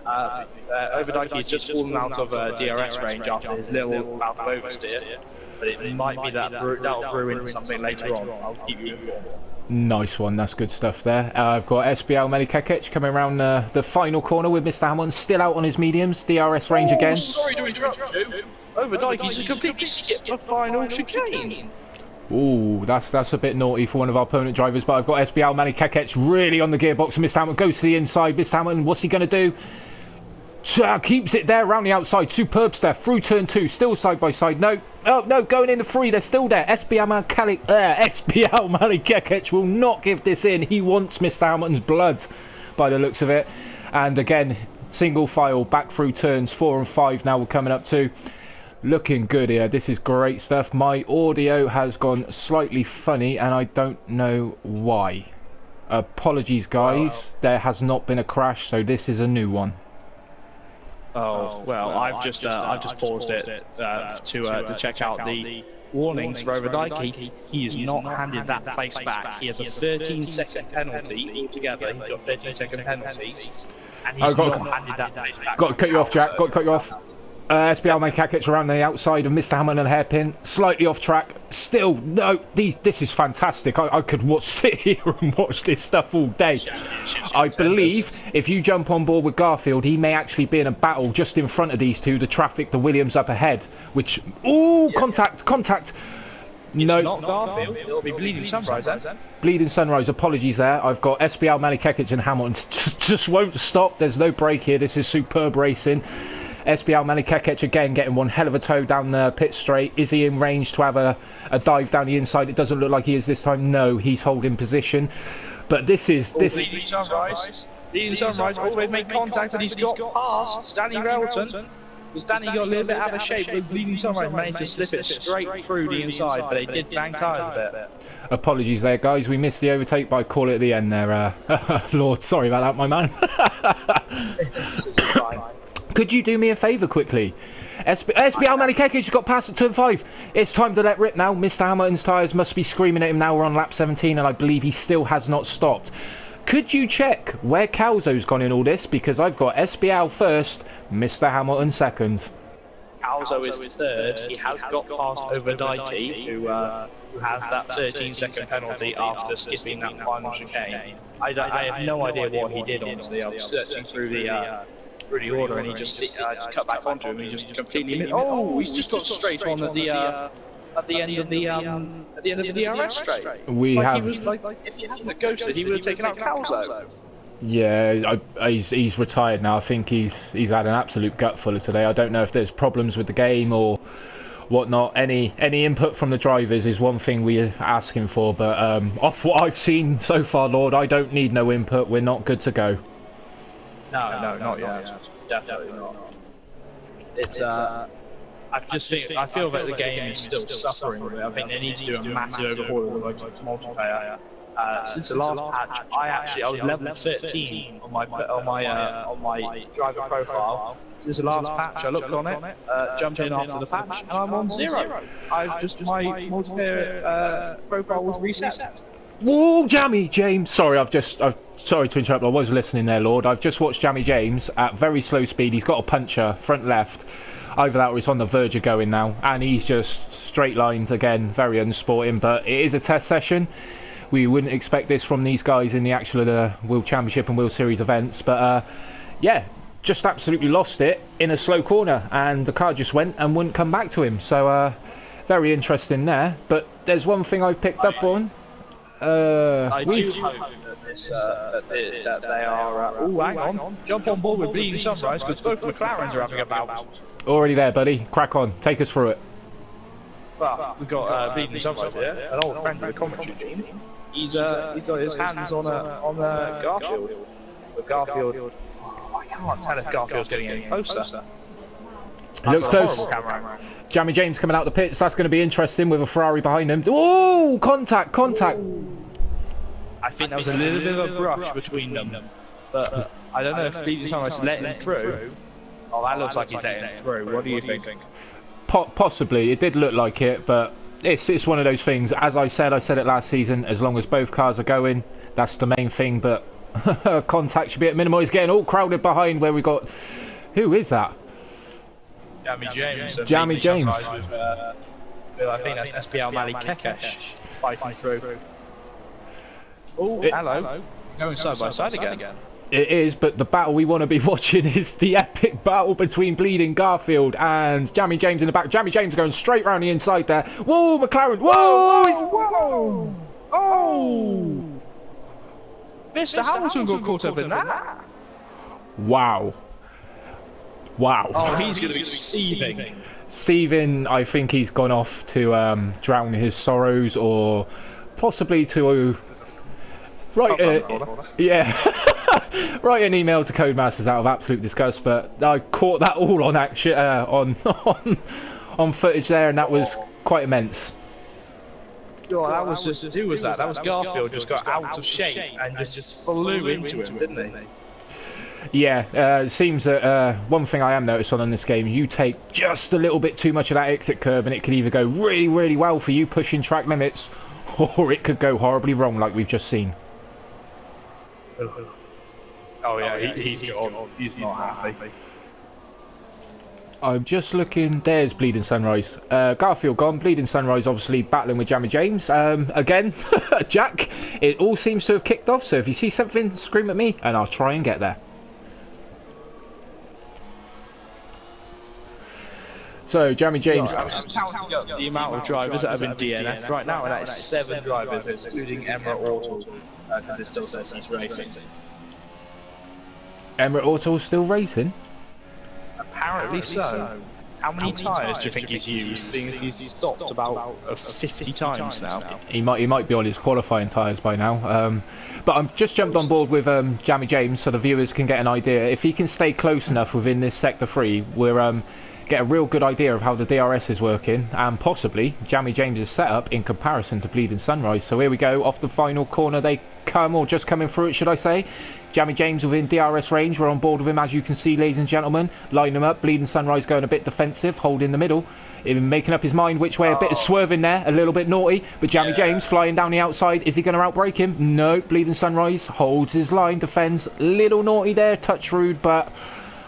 Overdike is just fallen out of DRS range after his little bout of oversteer, but it might be that'll brew into something later on. I'll keep you informed. Nice one, that's good stuff there. I've got SBL Matty Kekech coming around the final corner with Mr. Hamilton still out on his mediums, DRS range again. Sorry to interrupt you. Overdike just completely skipped the final chicane. Ooh, that's a bit naughty for one of our opponent drivers, but I've got SBL Matty Kekech really on the gearbox, and Mr. Hamilton goes to the inside. Mr. Hamilton, what's he going to do? Keeps it there around the outside. Superb stuff. Through turn 2, still side by side. No, oh no, going in the 3. They're still there. SBL Matty Kekech will not give this in. He wants Mr. Hamilton's blood, by the looks of it. And again, single file back through turns 4 and 5. Now we're coming up to. Looking good here. This is great stuff. My audio has gone slightly funny, and I don't know why. Apologies, guys. There has not been a crash, so this is a new one. Oh well, I've just paused it to check out the warnings for Overdike. He has not handed that place back. He has a 13-second penalty altogether. He's got 13-second penalties, and he's not handed that place back. Got to cut you off, Jack. Got to cut you off. SBL Matty Kekech around the outside of Mr. Hamilton and hairpin, slightly off track. Still, no, this is fantastic. I could sit here and watch this stuff all day. I believe if you jump on board with Garfield, he may actually be in a battle just in front of these two, the traffic, the Williams up ahead. Which, contact. No, not Garfield. It'll be Bleeding Sunrise then. Bleeding Sunrise. Apologies there. I've got SBL Matty Kekech and Hamilton just won't stop. There's no break here. This is superb racing. SBL Matty Kekech again getting one hell of a tow down the pit straight. Is he in range to have a dive down the inside? It doesn't look like he is this time. No, he's holding position. But this is Bleeding Sunrise. Bleeding Sunrise. Oh, they've made contact and he's got past Danny Relton. Because Danny got a little bit out of shape, but Bleeding Sunrise managed to slip it straight through the inside, but they did bank out a bit. Apologies there, guys. We missed the overtake, but I call it at the end there. Lord, sorry about that, my man. Could you do me a favour quickly? SBL Malikekis got past at turn 5. It's time to let rip now. Mr. Hamilton's tyres must be screaming at him now. We're on lap 17 and I believe he still has not stopped. Could you check where Calzo's gone in all this? Because I've got SBL first, Mr. Hamilton second. Calzo is third. He has got past over Dikey, who has that 13-second penalty after skipping that final chicane. I have no idea what he did, honestly. I was searching through the order and he just cut back onto him and he just completely missed. Oh, he's just got straight on at the end of the DRS straight. If he hadn't ghosted, he would have taken out Calzo. Yeah, he's retired now. I think he's had an absolute gutfuller today. I don't know if there's problems with the game or whatnot. Any input from the drivers is one thing we're asking for, but off what I've seen so far, Lord, I don't need no input. We're not good to go. No, not yet. Definitely not. It's I feel that the game is still suffering. I think they need to do a massive overhaul of the multiplayer. Since the last patch, I was level 13 on my driver profile. Since the last patch, I looked on it, jumped in after the patch, and I'm on 0. My multiplayer profile was reset. Whoa, Jammy James! Sorry, sorry to interrupt. I was listening there, Lord. I've just watched Jammy James at very slow speed. He's got a puncher front left. Either that or he's on the verge of going now, and he's just straight lines again. Very unsporting, but it is a test session. We wouldn't expect this from these guys in the actual World Championship and World Series events, but yeah, just absolutely lost it in a slow corner, and the car just went and wouldn't come back to him. So very interesting there. But there's one thing I picked up on. I do hope that they are. Oh, hang on! Jump on board with Bleeding Sunrise because both McLarens are having a bout. Already there, buddy. Crack on. Take us through it. Well, we've got Bleeding Sunrise here, an old friend of the commentary team. He's got his hands on Garfield. But Garfield, I can't tell if Garfield's getting any closer. It looks close. Jammy James coming out the pits. That's going to be interesting with a Ferrari behind him. Oh, contact! I think there was a little bit of a brush between them, but I don't know if Bleeding Sunrise let him through. Oh, that looks like he's letting him through. What do you think? Possibly, it did look like it, but it's one of those things. As I said it last season. As long as both cars are going, that's the main thing. But contact should be at minimum. He's getting all crowded behind where we got. Who is that? Jammy James. Jammy James. I think that's SBL Malikekis fighting through. Oh, hello. Going side by side again. It is, but the battle we want to be watching is the epic battle between Bleeding Garfield and Jammy James in the back. Jammy James going straight round the inside there. Whoa, McLaren! Whoa! Oh! Mr. Hamilton got caught up in that. Wow. Oh, he's going to be seething. Seething, I think he's gone off to drown his sorrows, or possibly to write an email to Codemasters out of absolute disgust. But I caught that all on action, on footage there, and that was quite immense. Oh, that was just who was that? That was Garfield. Just got out of shape and just flew into him, didn't he? Yeah, it seems that one thing I am noticing on this game, you take just a little bit too much of that exit curb and it could either go really, really well for you pushing track limits, or it could go horribly wrong like we've just seen. Oh yeah, he's gone. He's not happy. I'm just looking, there's Bleeding Sunrise. Garfield gone, Bleeding Sunrise obviously battling with Jammy James. Again, Jack, it all seems to have kicked off, so if you see something, scream at me and I'll try and get there. So, Jammy James. I was just counting up the amount of drivers that have been DNF'd right now, and that is 7 drivers, excluding Emma Auto, because it still says he's racing. Emirates Auto's still racing? Apparently so. How many tyres do you think he's used, seeing as he's stopped about 50 times now? He might be on his qualifying tyres by now. But I've just jumped on board with Jammy James so the viewers can get an idea. If he can stay close enough within this Sector 3, we're get a real good idea of how the DRS is working and possibly Jammy James's setup in comparison to Bleeding Sunrise. So here we go, off the final corner they come, or just coming through it should I say. Jammy James within DRS range, we're on board with him as you can see, ladies and gentlemen. Line him up, Bleeding Sunrise going a bit defensive, holding the middle. Even making up his mind which way, a bit of swerving there, a little bit naughty, but Jammy James flying down the outside. Is he going to outbrake him? No, Bleeding Sunrise holds his line, defends, little naughty there, touch rude, but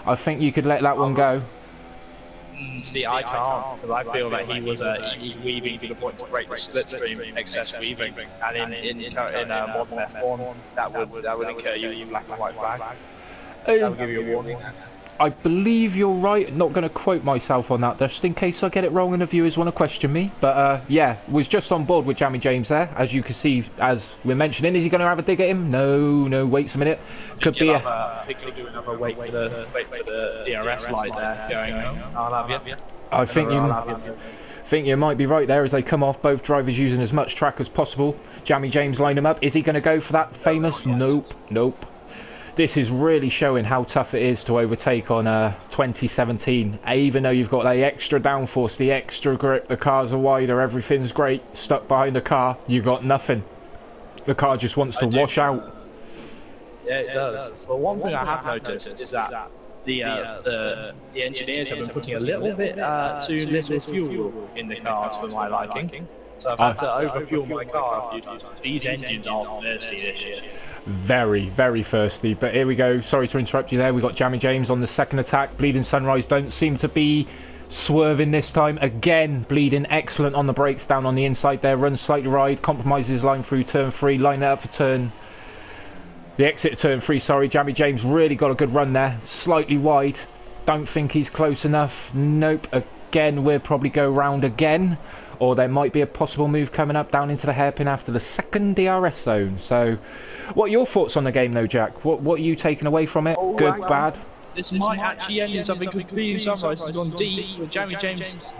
I think you could let that one go. See, I can't, because I feel that he was weaving to the point to break the slipstream, excess weaving, and in modern F1, that would incur you a black and white flag. That would give you a warning. I believe you're right, not going to quote myself on that just in case I get it wrong and the viewers want to question me, but yeah, was just on board with Jammy James there, as you can see, as we're mentioning. Is he going to have a dig at him? No, wait a minute, could be I think he'll do another wait for the DRS light there going on. I'll have you. I think you might be right there as they come off, both drivers using as much track as possible. Jammy James line him up, is he going to go for that famous? Nope. This is really showing how tough it is to overtake on 2017. Even though you've got the extra downforce, the extra grip, the cars are wider, everything's great, stuck behind the car, you've got nothing. The car just wants to wash out. Yeah, it does. Well, one thing I have noticed is that the engineers have been putting a little bit too little fuel in the cars for my liking. So I've had to overfuel my car a few times. These engines are thirsty this year. Very, very thirsty, but here we go. Sorry to interrupt you there. We got Jammy James on the second attack. Bleeding Sunrise don't seem to be swerving this time. Again, Bleeding excellent on the brakes down on the inside there. Runs slightly wide, compromises line through turn 3. Line it up for the exit of turn 3. Sorry, Jammy James really got a good run there. Slightly wide. Don't think he's close enough. Nope. Again, we'll probably go round again. Or there might be a possible move coming up down into the hairpin after the second DRS zone. So, what are your thoughts on the game though, Jack? What are you taking away from it? Good, bad? This might actually end in something because Bleeding Sunrise has gone deep, but Jammy James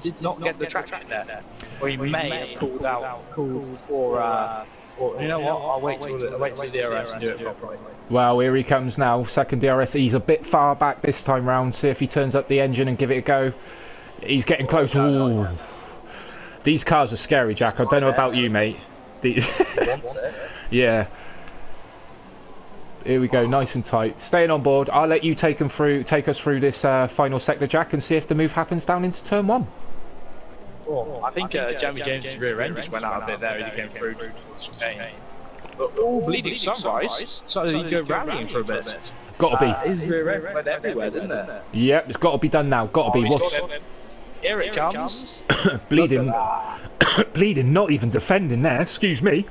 did not get the traction there. Or he may have called for, or you know what, I'll wait till the DRS and do it properly. Well, here he comes now, second DRS. He's a bit far back this time round. See if he turns up the engine and give it a go. He's getting close. Ooh. These cars are scary, Jack. I don't know about you, mate. Yeah. Here we go, nice and tight. Staying on board. I'll let you take us through this final sector, Jack, and see if the move happens down into turn 1. Well, I think Jammy James' rear end just went out a bit there as he came through the chicane. But all Bleeding Sunrise, so he go rallying for a bit. Gotta be. His rear end went everywhere, didn't it? Yep, it's got to be done now. Got to be. Here it comes. Bleeding. Bleeding, not even defending there. Excuse me.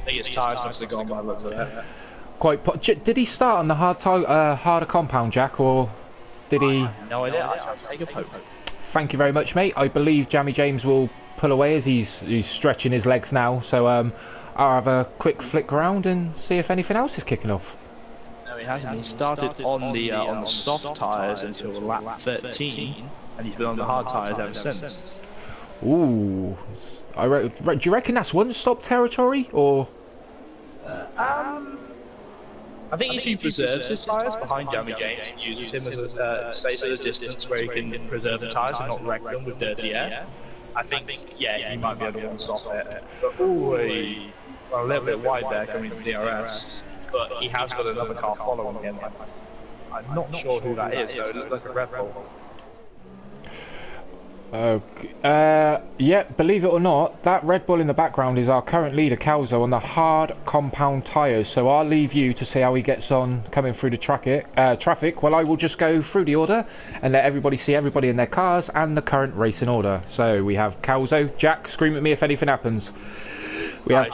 I think his tyres must have gone by the looks of it. Did he start on the harder compound, Jack, or did he? No idea. I shall take a poke. Thank you very much, mate. I believe Jammy James will pull away as he's stretching his legs now. So I'll have a quick flick around and see if anything else is kicking off. No, he hasn't. He started on the soft tyres until lap 13, and he's been on the hard tyres ever since. Ooh, do you reckon that's one-stop territory, or? I think if he preserves his tyres behind Jammy James and uses him as stays at a distance where he can preserve the tyres and not wreck them with dirty air, I think, yeah, he might be able to one-stop it. But a little bit wide there coming to DRS, but he has got another car following him. I'm not sure who that is, though. It looks like a Red Bull. Yeah, believe it or not, that Red Bull in the background is our current leader, Calzo, on the hard compound tyres. So I'll leave you to see how he gets on coming through the traffic. Well, I will just go through the order and let everybody see everybody in their cars and the current racing order. So we have Calzo. Jack, scream at me if anything happens. We have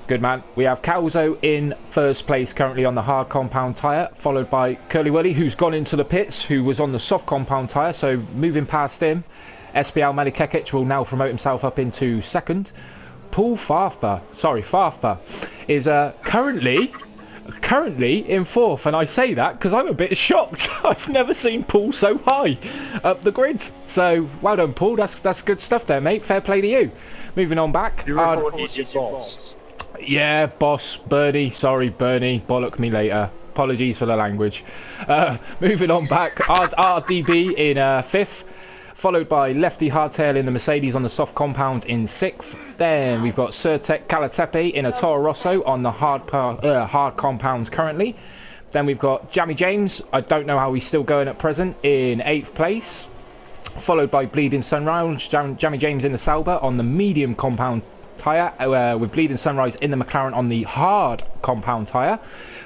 good man. We have Calzo in first place currently on the hard compound tyre, followed by Curly Willy, who's gone into the pits, who was on the soft compound tyre. So moving past him, SPL Malikekic will now promote himself up into second. Paul Farfba is currently in fourth, and I say that because I'm a bit shocked. I've never seen Paul so high up the grid. So well done, Paul. That's good stuff there, mate. Fair play to you. Moving on back. He's your boss. Yeah, boss Bernie. Sorry, Bernie. Bollock me later. Apologies for the language. Moving on back, RDB in 5th, followed by Lefty Hardtail in the Mercedes on the soft compound in 6th. Then we've got Certec Calatepe in a Toro Rosso on the hard compounds currently. Then we've got Jammy James, I don't know how he's still going at present, in 8th place. Followed by Bleeding Sunrise, Jammy James in the Sauber on the medium compound tyre, with Bleeding Sunrise in the McLaren on the hard compound tyre.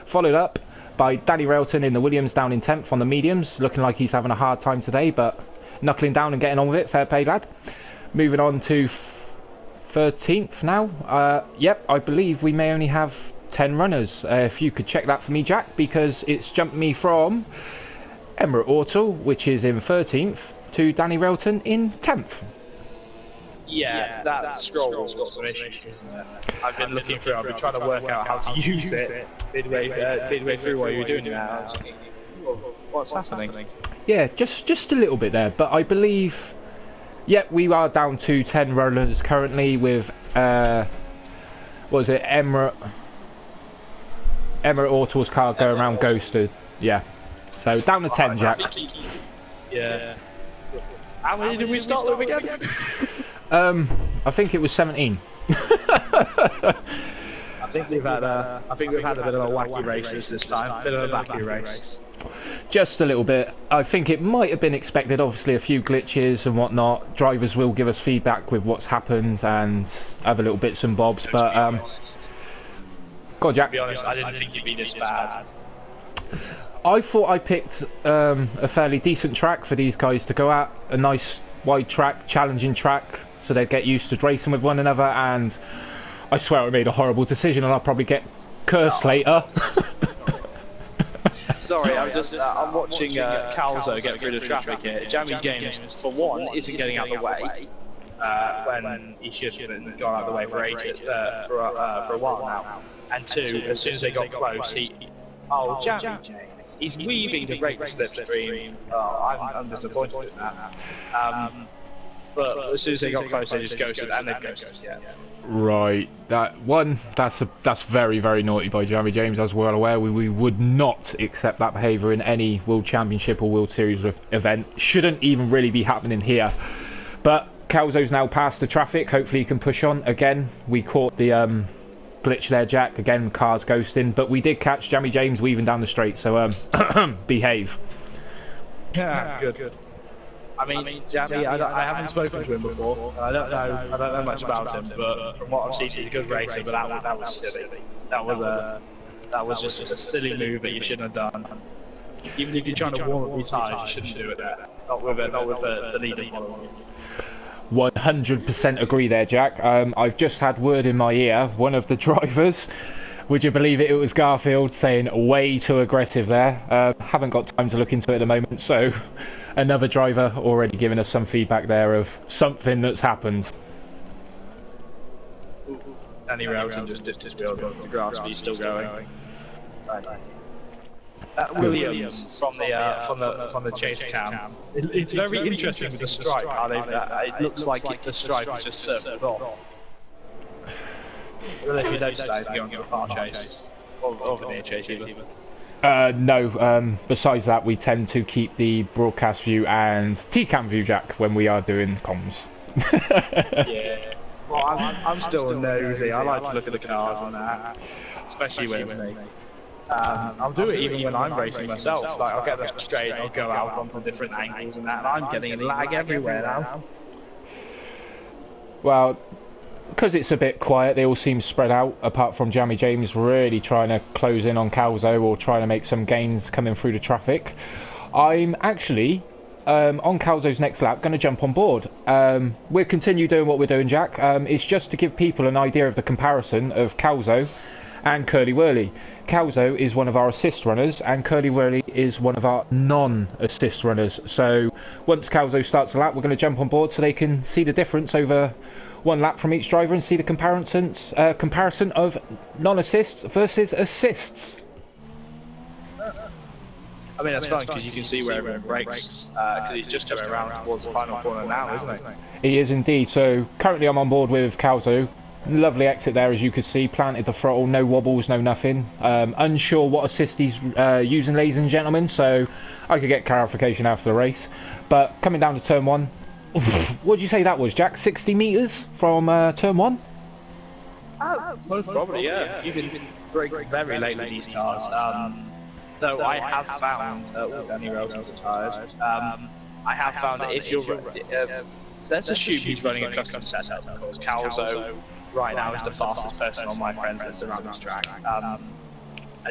Followed up by Danny Railton in the Williams down in 10th on the mediums, looking like he's having a hard time today, but knuckling down and getting on with it, fair play lad. Moving on to 13th now. Yep, I believe we may only have 10 runners. If you could check that for me, Jack, because it's jumped me from Emirate Auto, which is in 13th, to Danny Railton in 10th. Yeah, that scroll's got some issues, isn't it? I've been looking through, I've been trying to work out how to use it midway through while you were doing it. What's happening? Yeah, just a little bit there, but I believe, yeah, we are down to 10 runners currently with, what was it, Emirate Auto's car going around ghosted. Yeah, so down to 10, Jack. Yeah. How many did we start with again? I think it was 17. I think we've had a bit of a wacky races this time. A bit of a wacky race. Just a little bit. I think it might have been expected. Obviously, a few glitches and whatnot. Drivers will give us feedback with what's happened and other little bits and bobs. But go on, Jack. To be honest, I didn't think it'd be this bad. I thought I picked a fairly decent track for these guys to go at. A nice wide track, challenging track, so they'd get used to racing with one another. And I swear I made a horrible decision, and I'll probably get cursed later. Sorry, I'm watching Calzo get through the traffic here. Jammy James, for one, isn't getting out of the way when he should have been gone out of the way for ages, for a while now. And two, as soon as they got close, Jammy James, he's weaving the great slipstream. I'm disappointed in that. But as soon as they got close, they just ghosted, and they've ghosted. Yeah. Right, that's very, very naughty by Jammy James, as we're well aware. We would not accept that behaviour in any World Championship or World Series event. Shouldn't even really be happening here. But Calzo's now past the traffic, hopefully he can push on. Again, we caught the glitch there, Jack. Again, cars ghosting, but we did catch Jammy James weaving down the straight, so behave. Yeah, good. I mean, Jammy, I haven't spoken to him before. I don't know much about him, but from what I've seen, he's a good racer. But that was silly. That was just a silly move that you shouldn't have done. Even if you're trying to warm up your tyres, you shouldn't do it there. Not with the leader following. 100% agree there, Jack. I've just had word in my ear. One of the drivers, would you believe it? It was Garfield, saying way too aggressive there. Haven't got time to look into it at the moment, so. Another driver already giving us some feedback there of something that's happened. Danny Railton just dipped his wheels on the grass, but he's still going. Williams from the chase cam. It's very interesting with the stripe. It looks like the stripe is just circled off. I don't know if you noticed that if you're on the far chase or the near chase even. No, besides that, we tend to keep the broadcast view and T-cam view, Jack, when we are doing comms. Yeah. Well, I'm still nosy. I like to look at the cars and that, especially when it's me. I'll do it even when I'm racing myself. Like, I'll get the straight, I'll go out onto different angles and that, and I'm getting lag everywhere now. Well, because it's a bit quiet, they all seem spread out, apart from Jammy James really trying to close in on Calzo or trying to make some gains coming through the traffic. I'm actually, on Calzo's next lap, going to jump on board. We'll continue doing what we're doing, Jack. It's just to give people an idea of the comparison of Calzo and Curly Whirly. Calzo is one of our assist runners, and Curly Whirly is one of our non-assist runners. So once Calzo starts a lap, we're going to jump on board so they can see the difference over one lap from each driver and see the comparison of non-assists versus assists. I mean, that's fun because you can see where everyone brakes, because he's just coming around towards the final corner now, isn't he? He is indeed. So currently I'm on board with Calzo. Lovely exit there, as you could see. Planted the throttle, no wobbles, no nothing. Unsure what assist he's using, ladies and gentlemen, so I could get clarification after the race. But coming down to turn 1, what did you say that was, Jack? 60 metres from turn 1? Most probably, yeah. You can brake very late with these cars. Though I have found, Danny Rosens retired. I have found that if you're, let's assume he's running a custom setup, because Calzo right now is the fastest person on my friends list around this track. And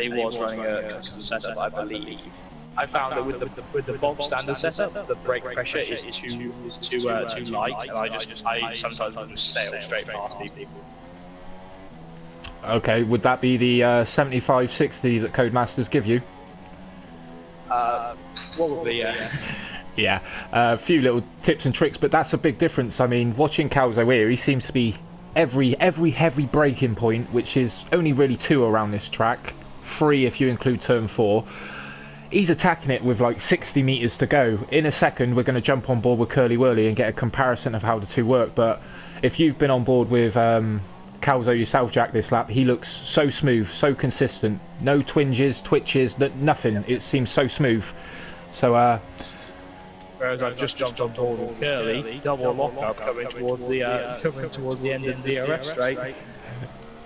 he was running a custom setup, I believe. I found that with the bog standard setup, the brake pressure is too light, and I sometimes just sail straight past people. Okay, would that be the 75-60 that Codemasters give you? Probably, yeah. Yeah, a few little tips and tricks, but that's a big difference. I mean, watching Calzo here, he seems to be every heavy braking point, which is only really 2 around this track, 3 if you include turn 4. He's attacking it with like 60 metres to go. In a second, we're going to jump on board with Curly Whirly and get a comparison of how the two work. But if you've been on board with Calzo yourself, Jack, this lap, he looks so smooth, so consistent. No twinges, twitches, nothing. It seems so smooth. So, whereas I've just jumped on board with Curly, double lock-up coming towards the end of the DRS straight.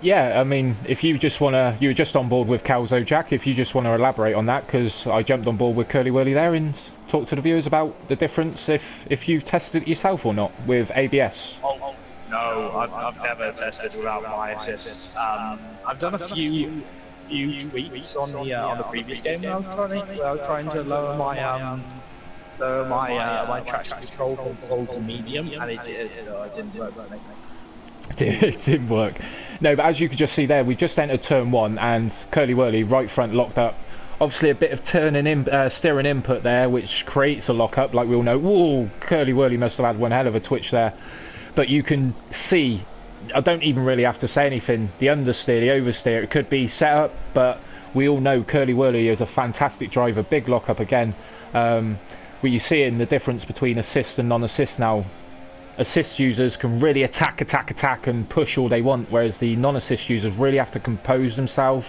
Yeah, I mean, if you just want to, you were just on board with Calzo, Jack, if you just want to elaborate on that, because I jumped on board with Curly Whirly there and talk to the viewers about the difference if you've tested it yourself or not with ABS. Oh no, I've never tested without my assists. I've done a few tweaks on the previous game when I was trying to lower my traction control from full to medium, and it didn't work. It didn't work. No, but as you could just see there, we just entered turn 1 and Curly Whirly right front locked up. Obviously a bit of steering input there, which creates a lock-up, like we all know. Whoa, Curly Whirly must have had one hell of a twitch there. But you can see, I don't even really have to say anything, the understeer, the oversteer, it could be set up, but we all know Curly Whirly is a fantastic driver, big lock-up again. Where you're seeing the difference between assist and non-assist now. Assist users can really attack and push all they want, whereas the non-assist users really have to compose themselves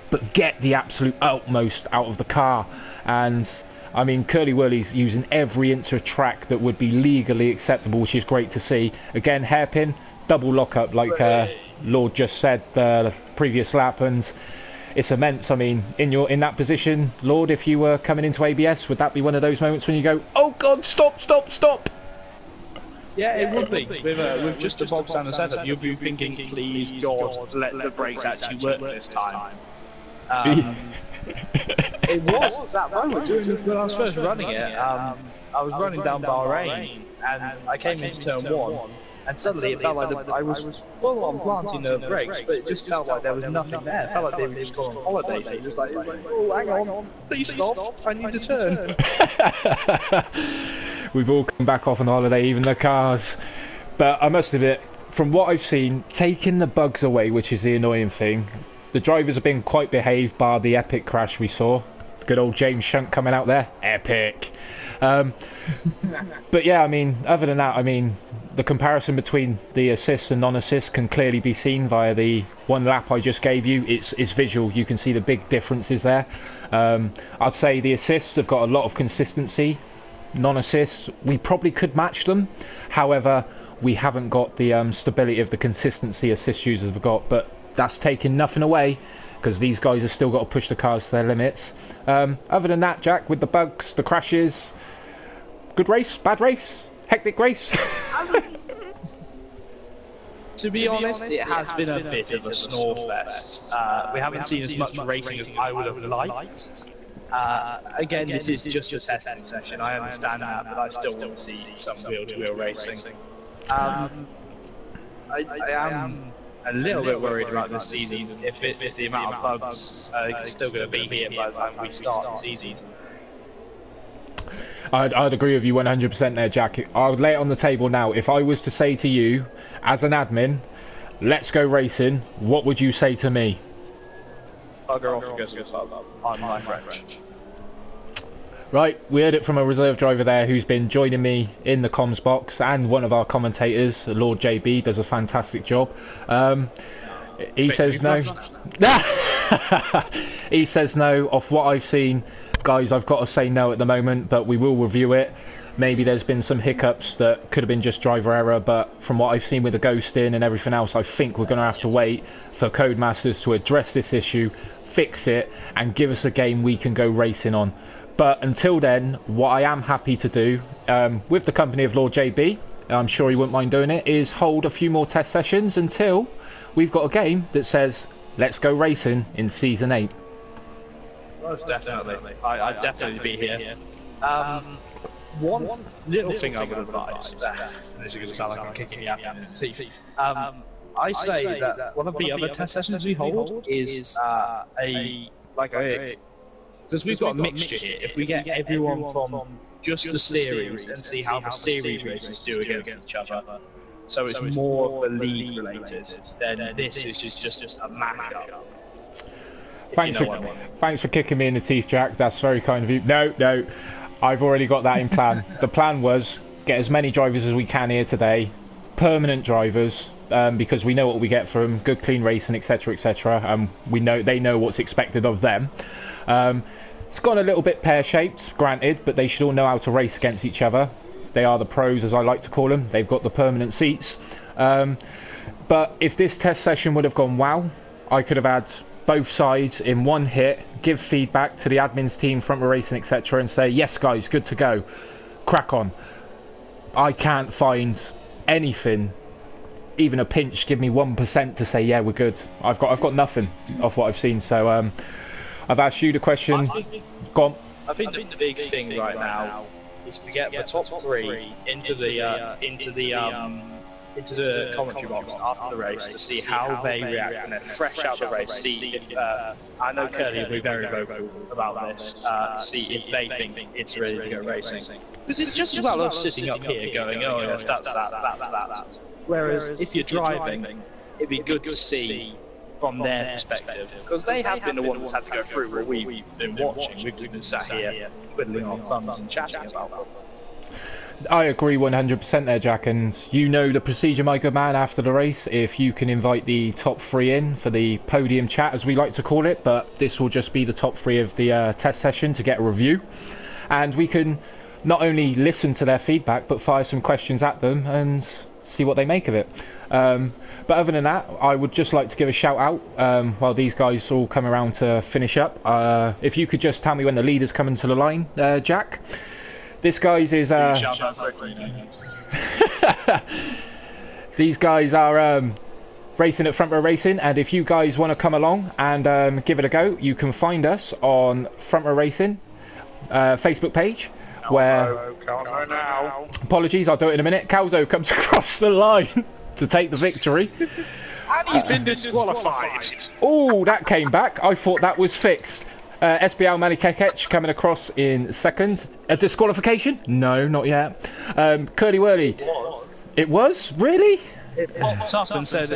but get the absolute utmost out of the car. And I mean, Curly Whirly's using every inch of track that would be legally acceptable, which is great to see. Again, hairpin, double lockup, like Lord just said the previous lap, and it's immense. I mean, in that position, Lord, if you were coming into ABS, would that be one of those moments when you go, oh God, stop? Yeah, it would be. With just a bog standard setup, you'd be thinking, please God, let the brakes actually work this time. It was that moment when I was first running it. I was running down Bahrain, and I came into turn 1, and suddenly it felt like I was full on planting the brakes, but it just felt like there was nothing there. It felt like they were just going on holiday. So it was like, oh, hang on, please stop, I need to turn. We've all come back off on holiday, even the cars. But I must admit, from what I've seen, taking the bugs away, which is the annoying thing, the drivers have been quite behaved, bar the epic crash we saw. Good old James Shunt coming out there. Epic. But yeah, I mean, other than that, I mean, the comparison between the assist and non-assist can clearly be seen via the one lap I just gave you. It's visual. You can see the big differences there. I'd say the assists have got a lot of consistency. Non-assists, we probably could match them. However, we haven't got the stability of the consistency assist users have got. But that's taking nothing away, because these guys have still got to push the cars to their limits. Other than that, Jack, with the bugs, the crashes, good race, bad race, hectic race? To be honest, it has been a bit of a snore fest. We haven't seen as much racing as I would have liked. Again, this is just a testing session, I understand that, but I still want to see some wheel-to-wheel racing. I am a little bit worried about this season, if the amount of bugs is still going to be here by the time we start the season. I'd agree with you 100% there, Jack. I would lay it on the table now. If I was to say to you, as an admin, let's go racing, what would you say to me? Bugger off and go to the pub. I'm my French. Right, we heard it from a reserve driver there who's been joining me in the comms box, and one of our commentators, Lord JB, does a fantastic job. He says no. He says no. Off what I've seen, guys, I've got to say no at the moment, but we will review it. Maybe there's been some hiccups that could have been just driver error, but from what I've seen with the ghosting and everything else, I think we're going to have to wait for Codemasters to address this issue, fix it, and give us a game we can go racing on. But until then, what I am happy to do, with the company of Lord JB, I'm sure he wouldn't mind doing it, is hold a few more test sessions until we've got a game that says, let's go racing in Season 8. Most definitely. I'd definitely be here. One little thing I would advise, this is going to sound like I'm kicking you out in the teeth. I say that one of the other test sessions we hold is because we've got a mixture here. If we get everyone from just the series and see how the series races do against each other, so it's more of the league related, then this is just a matchup. Thanks for kicking me in the teeth, Jack. That's very kind of you. No, I've already got that in plan. The plan was get as many drivers as we can here today, permanent drivers, because we know what we get for them, good clean racing, etc, etc. We know they know what's expected of them. It's gone a little bit pear-shaped, granted, but they should all know how to race against each other. They are the pros, as I like to call them. They've got the permanent seats. But if this test session would have gone well, I could have had both sides in one hit, give feedback to the admins team, front row racing, etc, and say, yes guys, good to go, crack on. I can't find anything, even a pinch, give me 1% to say, yeah, we're good. I've got nothing off what I've seen, so I've asked you the question. Go on. I think the big thing right now is to get the top three into the commentary box after the race to see how they react when they're fresh out the race. See if I know Curly will be very vocal about this. See if they think it's ready to go racing. Because it's just as well us sitting up here going, oh yes, that's that. Whereas if you're driving, it'd be good to see from their perspective, because they have been the ones that's had to go through what we've been watching. We've been sat here twiddling our thumbs and chatting about it. I agree 100% there, Jack, and you know the procedure, my good man, after the race. If you can invite the top three in for the podium chat, as we like to call it, but this will just be the top three of the test session to get a review, and we can not only listen to their feedback but fire some questions at them and see what they make of it. But other than that, I would just like to give a shout out while these guys all come around to finish up. If you could just tell me when the leader's coming to the line, Jack. This guys is these guys are racing at Front Row Racing, and if you guys want to come along and give it a go, you can find us on Front Row Racing Facebook page. Apologies, I'll do it in a minute. Calzo comes across the line to take the victory. And he's been disqualified. Oh, that came back. I thought that was fixed. SBL Malikekech coming across in second. A disqualification? No, not yet. Curly Whirly. It was? Really? It popped up and said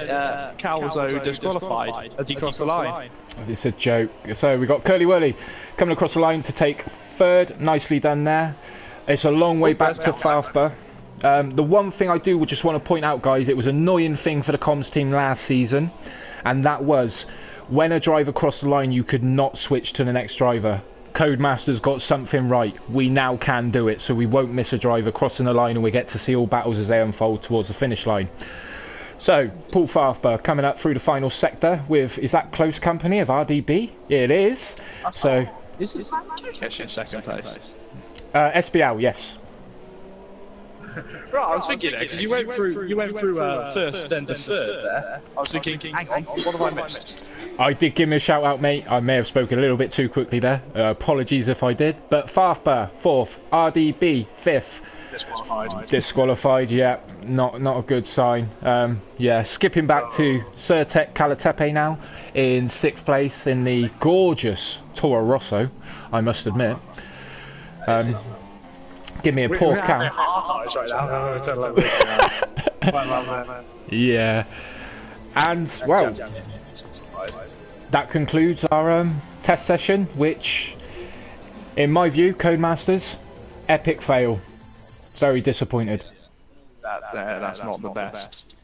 Calzo disqualified as he crossed the line. It's a joke. So we got Curly Whirly coming across the line to take third. Nicely done there. It's a long way back to Falfba. The one thing I do just want to point out, guys, it was an annoying thing for the comms team last season, and that was when a driver crossed the line, you could not switch to the next driver. Codemasters got something right. We now can do it, so we won't miss a driver crossing the line, and we get to see all battles as they unfold towards the finish line. So, Paul Farfber coming up through the final sector with, is that close company of RDB? It is. So, is it Malikekech in second place? SBL, yes. Right, I was thinking because you went through first then to third there. I was thinking, hang on, what have I missed? I did give him a shout out, mate. I may have spoken a little bit too quickly there. Apologies if I did. But Farfber, fourth. RDB, fifth. Disqualified, yeah. Not a good sign. Yeah, skipping back to Certec Calatepe now in sixth place in the gorgeous Toro Rosso, I must admit. Give me a poor count. Yeah. And, well, that concludes our test session, which In my view, Codemasters, epic fail. Very disappointed. That's not the best.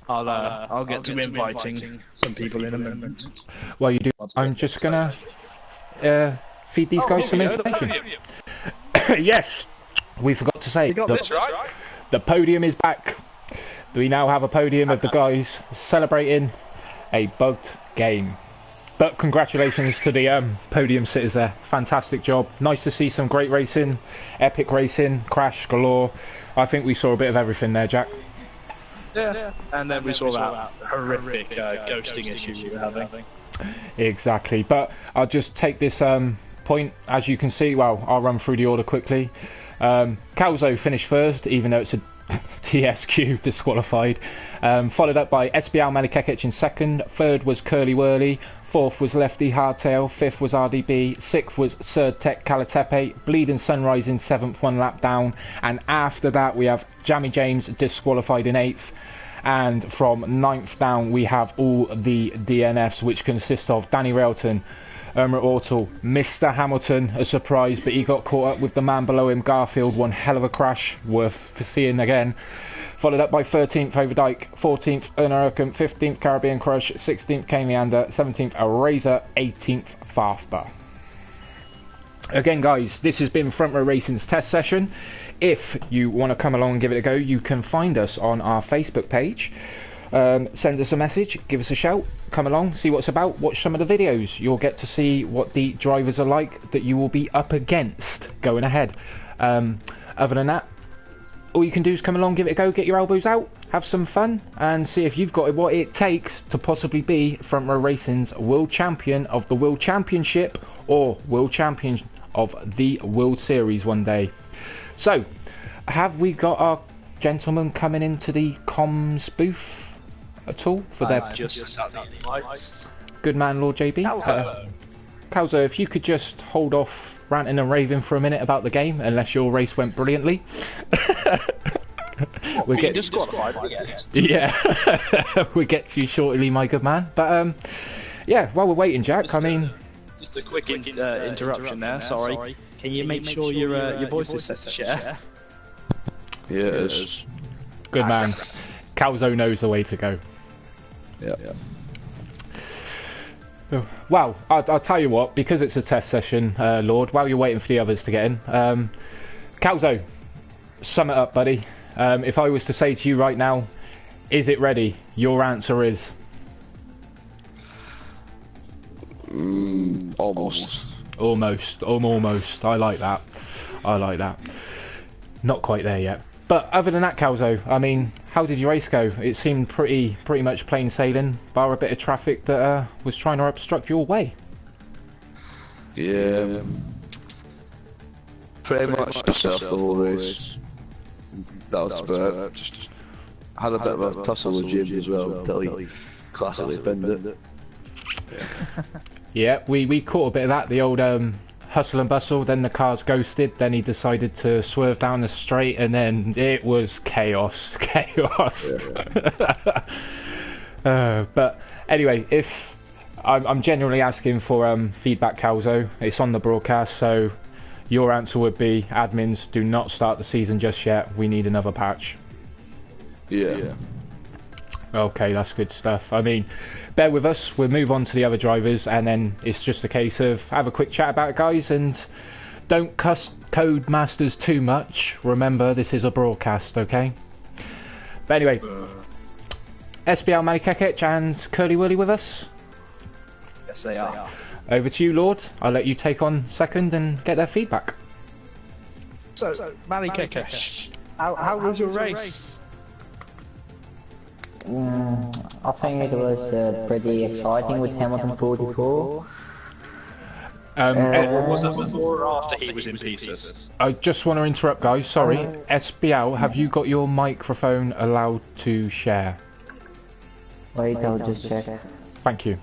I'll get to inviting some people in a moment. Well, you do. I'm just gonna feed these guys some information. Yes, we forgot to say the podium is back. We now have a podium of the guys celebrating a bugged game. But congratulations to the podium sitters there. Fantastic job. Nice to see some great racing, epic racing, crash galore. I think we saw a bit of everything there, Jack. Yeah, and then we saw that horrific ghosting issue you were having. Exactly, but I'll just take this point, as you can see. Well, I'll run through the order quickly. Calzo finished first, even though it's a TSQ disqualified. Followed up by SBL Malikekic in second. Third was Curly Whirly. Fourth was Lefty Hardtail. Fifth was RDB. Sixth was Surdtech Kalatepe. Bleeding Sunrise in seventh, 1 lap down. And after that, we have Jamie James disqualified in eighth. And from ninth down, we have all the DNFs, which consist of Danny Railton, Irma Ortal, Mr. Hamilton, a surprise, but he got caught up with the man below him, Garfield. One hell of a crash, worth seeing again. Followed up by 13th Overdyke, 14th Erna Urkham, 15th Caribbean Crush, 16th Kane Leander, 17th Razor, 18th Farfba. Again, guys, this has been Front Row Racing's test session. If you want to come along and give it a go, you can find us on our Facebook page. Send us a message, give us a shout, come along, see what it's about, watch some of the videos. You'll get to see what the drivers are like that you will be up against going ahead. Other than that, all you can do is come along, give it a go, get your elbows out, have some fun, and see if you've got what it takes to possibly be Front Row Racing's World Champion of the World Championship or World Champion of the World Series one day. So, have we got our gentlemen coming into the comms booth at all for their... Just lights. Good man, Lord JB. Calzo, if you could just hold off ranting and raving for a minute about the game, unless your race went brilliantly. We'll get disqualified. Yeah, we'll get to you shortly, my good man. But yeah, while we're waiting, Jack, I mean, just a quick interruption there. Sorry. Can you make sure your voice is set to share? Yes. Good man. Calzo knows the way to go. Yeah. Well, I'll tell you what, because it's a test session, Lord, while you're waiting for the others to get in, Calzo, sum it up, buddy. If I was to say to you right now, is it ready? Your answer is? Almost. Almost. I like that. Not quite there yet. But other than that, Calzo, I mean, how did your race go? It seemed pretty much plain sailing, bar a bit of traffic that was trying to obstruct your way. Yeah. Pretty much myself the whole race. That was about it. Just had a bit of a tussle with James as well until he classically pinned it. Yeah, we caught a bit of that, the old hustle and bustle, then the cars ghosted, then he decided to swerve down the straight, and then it was chaos. But anyway, if I'm genuinely asking for feedback, Calzo, it's on the broadcast, so your answer would be, admins, do not start the season just yet, we need another patch. Yeah. Okay, that's good stuff. I mean, bear with us, we'll move on to the other drivers, and then it's just a case of have a quick chat about it, guys, and don't cuss Codemasters too much. Remember, this is a broadcast, okay? But anyway, SBL Malikekic and Curly Whirly with us. Yes, they are. Over to you, Lord. I'll let you take on second and get their feedback. So Malikekic, how was your race? I think it was pretty exciting with Hamilton 44. Was that before or after he was in pieces? I just want to interrupt, guys. Sorry. SBL, have you got your microphone allowed to share? Wait, I'll just check. Thank you.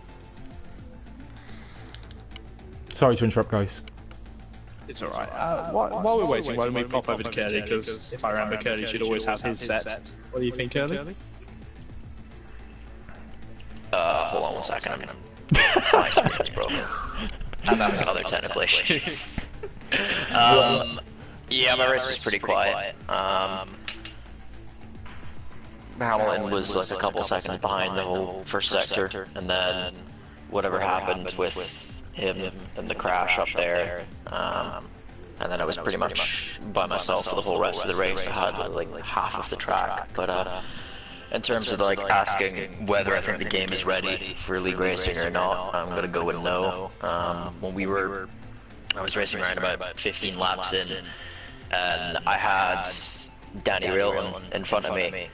Sorry to interrupt, guys. It's alright. While we're waiting, why don't we pop over to Curly, because if I remember, Curly should always have his set. What do you think, Curly? Hold on 1 second. My screen is broken. I'm having other technical issues. Yeah, my race was pretty quiet. Hamilton was like a couple seconds behind the whole first sector, and then whatever happened with him and the crash up there, and then I was pretty much by myself for the whole rest of the race. I had like half of the track, but in terms of like asking whether I think the game is ready for league racing or not, I'm gonna go with no. I was racing around about 15 laps in, and I had Danny Railton in front of me,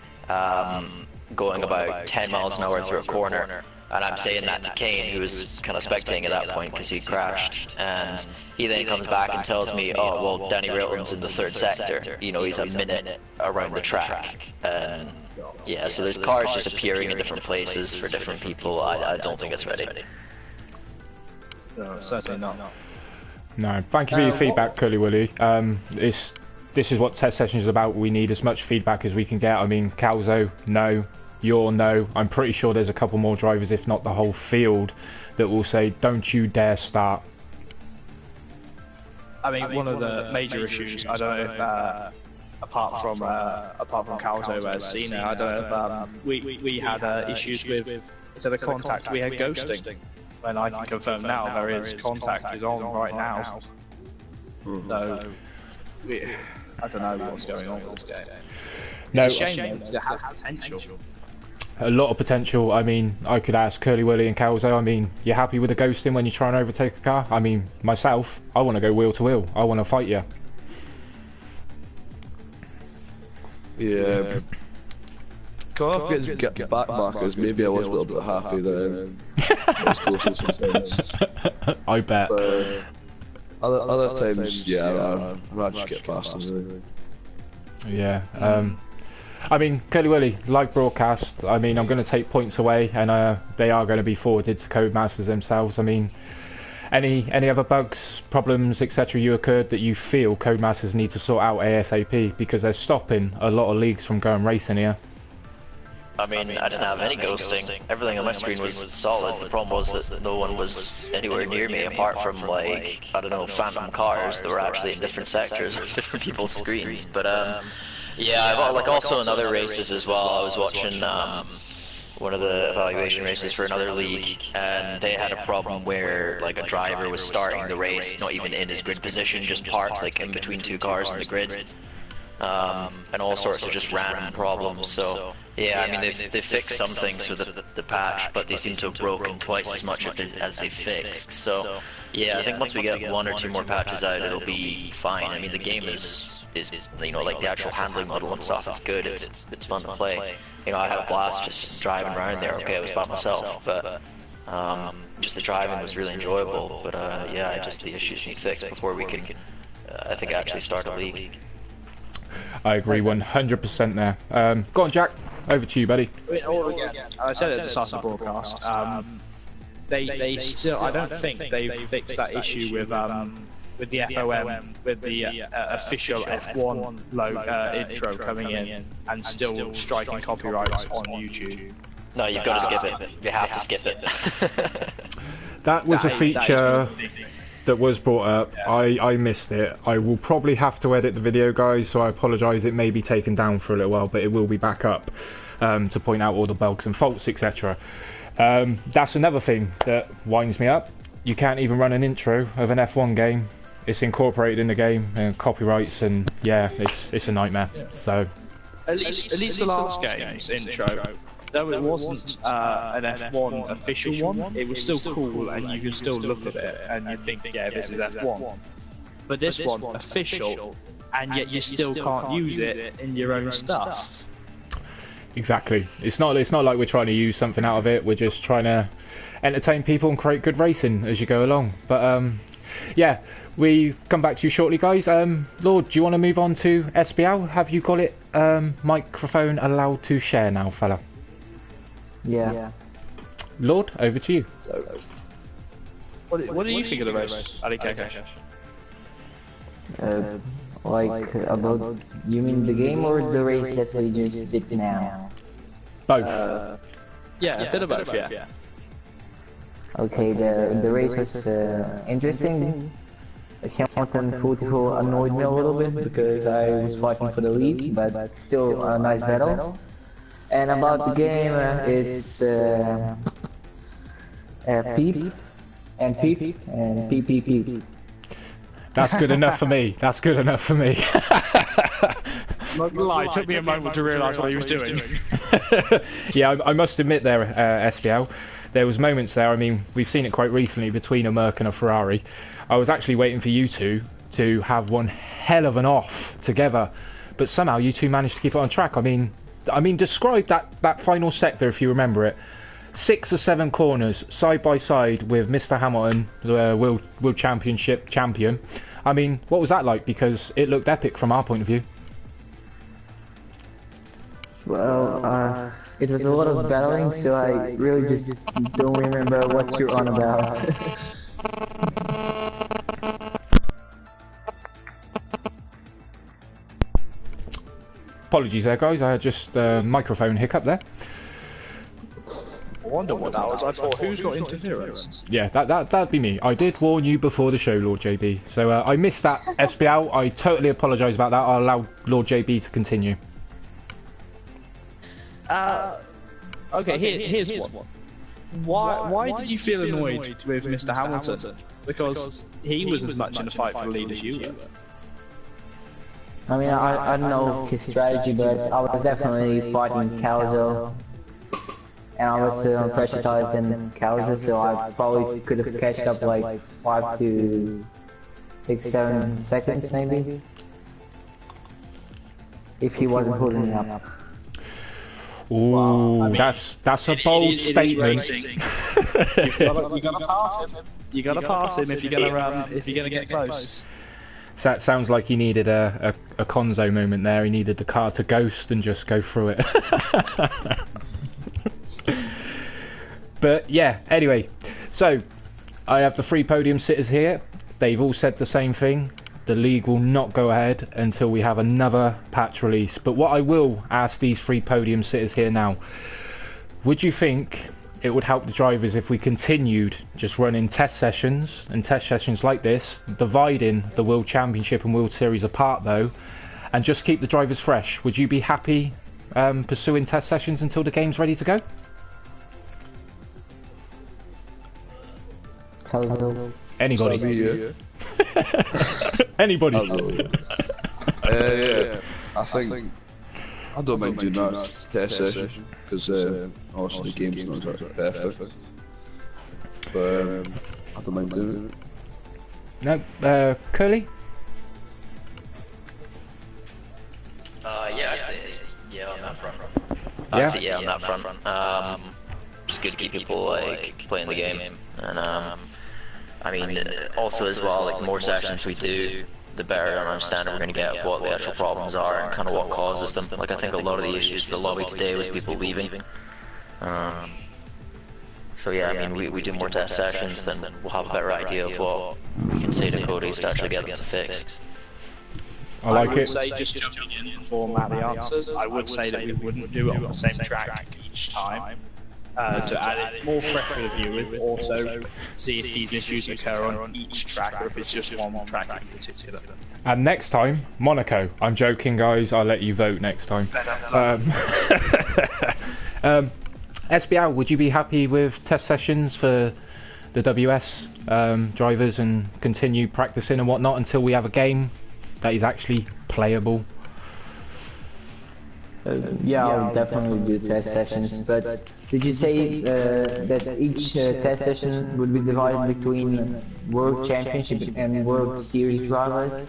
going about 10 miles an hour through a corner. And I'm saying that to Kane, who was kind of spectating at that point because he crashed. And he then comes back and tells me, oh, well, Danny Railton's in the third sector. You know, he's a minute around the track. And yeah, so there's cars just appearing in different places for different people. I don't think it's ready. No, certainly not. No, thank you for your feedback, Curly Willy. This is what Test Session is about. We need as much feedback as we can get. I mean, Calzo, no. You're no. I'm pretty sure there's a couple more drivers, if not the whole field, that will say, don't you dare start. I mean, one of the major issues, I don't know if, apart from Calzo as Cena, I don't know if we had issues with, instead of contact, we had ghosting. When I can confirm now there is contact is on right now. So, I don't know what's going on with this game. It's a shame because it has potential. A lot of potential. I mean, I could ask Curly Willy and Calzo, I mean, you happy with the ghosting when you try and overtake a car? I mean, myself, I want to go wheel to wheel. I want to fight you. Yeah. Can't forget to get the back markers. Maybe I was a little bit happy then. I bet. But other times, yeah, I'd rather just get past them. Really. Yeah. I mean, Curly Willy, live broadcast, I mean, I'm going to take points away, and they are going to be forwarded to Codemasters themselves. I mean, any other bugs, problems, etc. you occurred that you feel Codemasters need to sort out ASAP, because they're stopping a lot of leagues from going racing here. I mean, I didn't have any ghosting. Everything on my screen was solid. The problem was that no one was anywhere near me, apart from, like, I don't know, phantom cars that were actually in different sectors of different people's screens. But, yeah, like also in other races as well. I was watching one of the evaluation races for another league, and they had a problem where like a driver was starting the race not even in his grid position, just parked like in between two cars in the grid, and all sorts of just random problems. So yeah, I mean they've fixed some things with the patch, but they seem to have broken twice as much as they fixed. So yeah, I think once we get one or two more patches out, it'll be fine. I mean the game is you know, like the actual handling model and stuff, it's good, it's fun to play. You know, I had a blast just driving around there. Okay, I was by myself, but just the driving was really enjoyable. But yeah, just the issues need fixed before we can, I think, actually start a league. I agree 100% there. Go on, Jack, over to you, buddy. I said at the start of the broadcast, they still, I don't think they've fixed that issue with the FOM, with the official F1 intro coming in and still striking copyrights on YouTube. No, you've got to skip it. You have to skip it. That was a feature that was brought up. Yeah. I missed it. I will probably have to edit the video, guys, so I apologise. It may be taken down for a little while, but it will be back up to point out all the bugs and faults, etc. That's another thing that winds me up. You can't even run an intro of an F1 game. It's incorporated in the game, and copyrights, and yeah, it's a nightmare. Yeah. So at least the last game's intro, though it wasn't an F1 official one, it was still cool, and you can still look at it and you think, yeah, this is F1. But this one, official, and yet you still can't use it in your own stuff. Exactly. It's not like we're trying to use something out of it. We're just trying to entertain people and create good racing as you go along. But yeah. We come back to you shortly, guys. Lord, do you want to move on to SBL? Have you got it microphone allowed to share now, fella? Yeah. Lord, over to you. What do you think of the race, Ali Kakash? Like about, you mean the game or the race that we just did now? Both. Yeah, a bit of both, yeah. Okay, the race was interesting. Hamilton 44 annoyed me a little bit because I was fighting for the lead, but still a nice battle. And about the game, it's peep and peep and peep peep peep. That's good enough for me. That's good enough for me. Not gonna lie, it took me a moment to realise what he was doing. Yeah, I must admit there, SBL, there was moments there, I mean, we've seen it quite recently between a Merc and a Ferrari. I was actually waiting for you two to have one hell of an off together, but somehow you two managed to keep it on track. I mean, describe that final sector if you remember it. 6 or 7 corners side by side with Mr. Hamilton, the World Championship champion. I mean, what was that like? Because it looked epic from our point of view. Well, it was a lot of battling, so I really just don't remember what you're on about. Apologies there, guys. I had just microphone hiccup there. I wonder what that was. I thought, who's got interference? Yeah, that'd be me. I did warn you before the show, Lord JB. So I missed that, SBL. I totally apologise about that. I'll allow Lord JB to continue. Okay, here's one. Why did you feel annoyed with Mr. Hamilton? Because he was as much in a fight for the lead as you were. I mean, I don't know his strategy, but I was definitely fighting Calzo. And I was on pressure tires than Calzo, so I probably could have catched up like 5 to 6, 7 seconds maybe. If he wasn't holding me up. Ooh, Well, I mean, that's a bold statement. You gotta pass him. You gotta pass him if you're gonna get close. So that sounds like he needed a Conzo moment there. He needed the car to ghost and just go through it. But yeah, anyway, so I have the 3 podium sitters here. They've all said the same thing. The league will not go ahead until we have another patch release. But what I will ask these 3 podium sitters here now, would you think it would help the drivers if we continued just running test sessions and test sessions like this, dividing the World Championship and World Series apart though, and just keep the drivers fresh? Would you be happy pursuing test sessions until the game's ready to go? Calzo. Anybody? Yeah. Anybody? Yeah, I think I don't mind doing that test session because obviously the game's not exactly perfect, but I don't mind doing it. No, Curly? Yeah, I'd say yeah on that front. Yeah? I'd say yeah on that front. Just good to keep people like playing the game, and I mean also as well, like the more sessions we do, the better understanding we're going to get what the actual problems are and kind of what causes them. Like I think a lot of the issues in the lobby today was people leaving. So yeah, I mean we do more test sessions, then we'll have a better idea of what we can say to Cody's to actually get them to fix. I like would it. say just jumping in and format the answers. I would say that we wouldn't do it on the same track each time. To add it more fresh for the viewers, but also see if these issues occur on each track or if it's just one track in particular. And next time, Monaco. I'm joking, guys. I'll let you vote next time. SBL, would you be happy with test sessions for the WS drivers and continue practicing and whatnot until we have a game that is actually playable? Yeah, I'll definitely do test sessions, but did you say that each test session would be divided between World Championship and World Series drivers?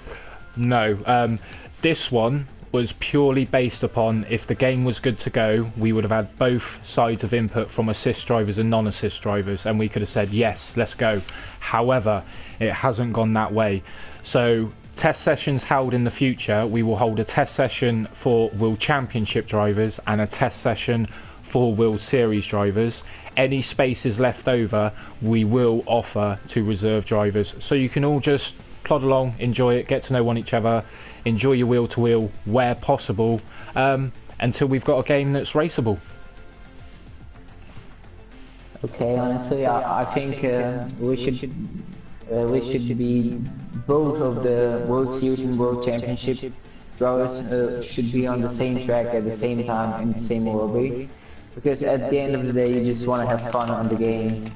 No, this one was purely based upon if the game was good to go, we would have had both sides of input from assist drivers and non-assist drivers, and we could have said yes, let's go. However, it hasn't gone that way. So test sessions held in the future, we will hold a test session for World Championship drivers and a test session for World Series drivers. Any spaces left over we will offer to reserve drivers, so you can all just plod along, enjoy it, get to know each other, enjoy your wheel to wheel where possible, until we've got a game that's raceable. Okay, honestly, I think we should be both of the World Series and World Championship drivers should be on the same track at the same time in the same lobby, because at the end of the day, you just want to have fun on the game.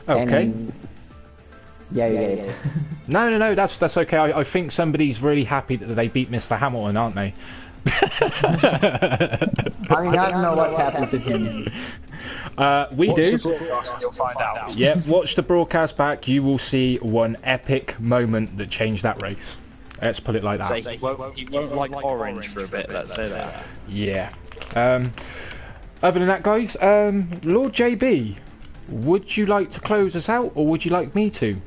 Okay. And yeah, you get it. No, that's okay. I think somebody's really happy that they beat Mr. Hamilton, aren't they? I mean, I don't know what happened to him. We Watch do. the broadcast and you'll find out. Yeah, watch the broadcast back. You will see one epic moment that changed that race. Let's put it like that. Say, he won't like orange for a bit, let's say that. Yeah. Other than that, guys, Lord JB, would you like to close us out, or would you like me to?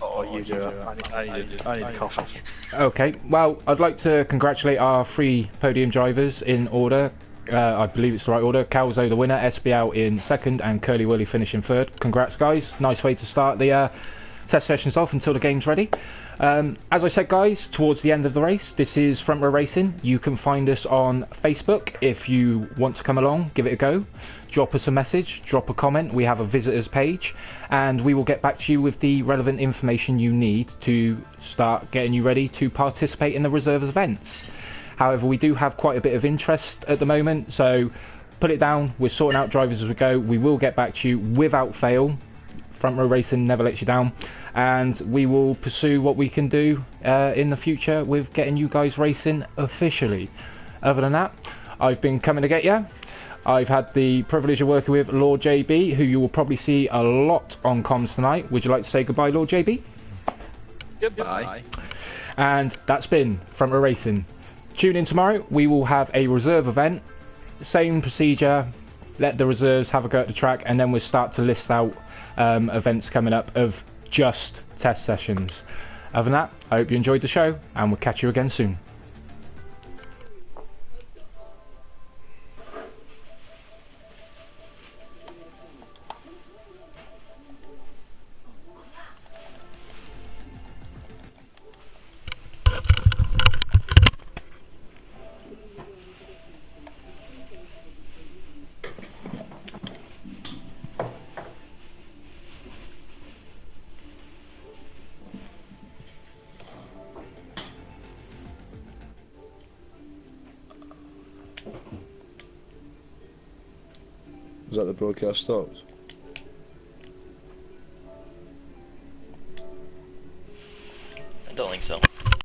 Oh, you do it. I need coffee. Okay, well, I'd like to congratulate our 3 podium drivers in order. I believe it's the right order. Calzo the winner, SBL in second, and Curly Willy finishing third. Congrats, guys. Nice way to start the test sessions off until the game's ready. As I said, guys, towards the end of the race, this is Front Row Racing. You can find us on Facebook if you want to come along, give it a go. Drop us a message, drop a comment. We have a visitors page, and we will get back to you with the relevant information you need to start getting you ready to participate in the reserves events. However, we do have quite a bit of interest at the moment, so put it down. We're sorting out drivers as we go. We will get back to you without fail. Front Row Racing never lets you down, and we will pursue what we can do in the future with getting you guys racing officially. Other than that, I've been coming to get you. I've had the privilege of working with Lord JB, who you will probably see a lot on comms tonight. Would you like to say goodbye, Lord JB? Goodbye. And that's been Front Row Racing. Tune in tomorrow. We will have a reserve event. Same procedure. Let the reserves have a go at the track, and then we'll start to list out events coming up of just test sessions. Other than that, I hope you enjoyed the show, and we'll catch you again soon. Was that the broadcast stopped? I don't think so.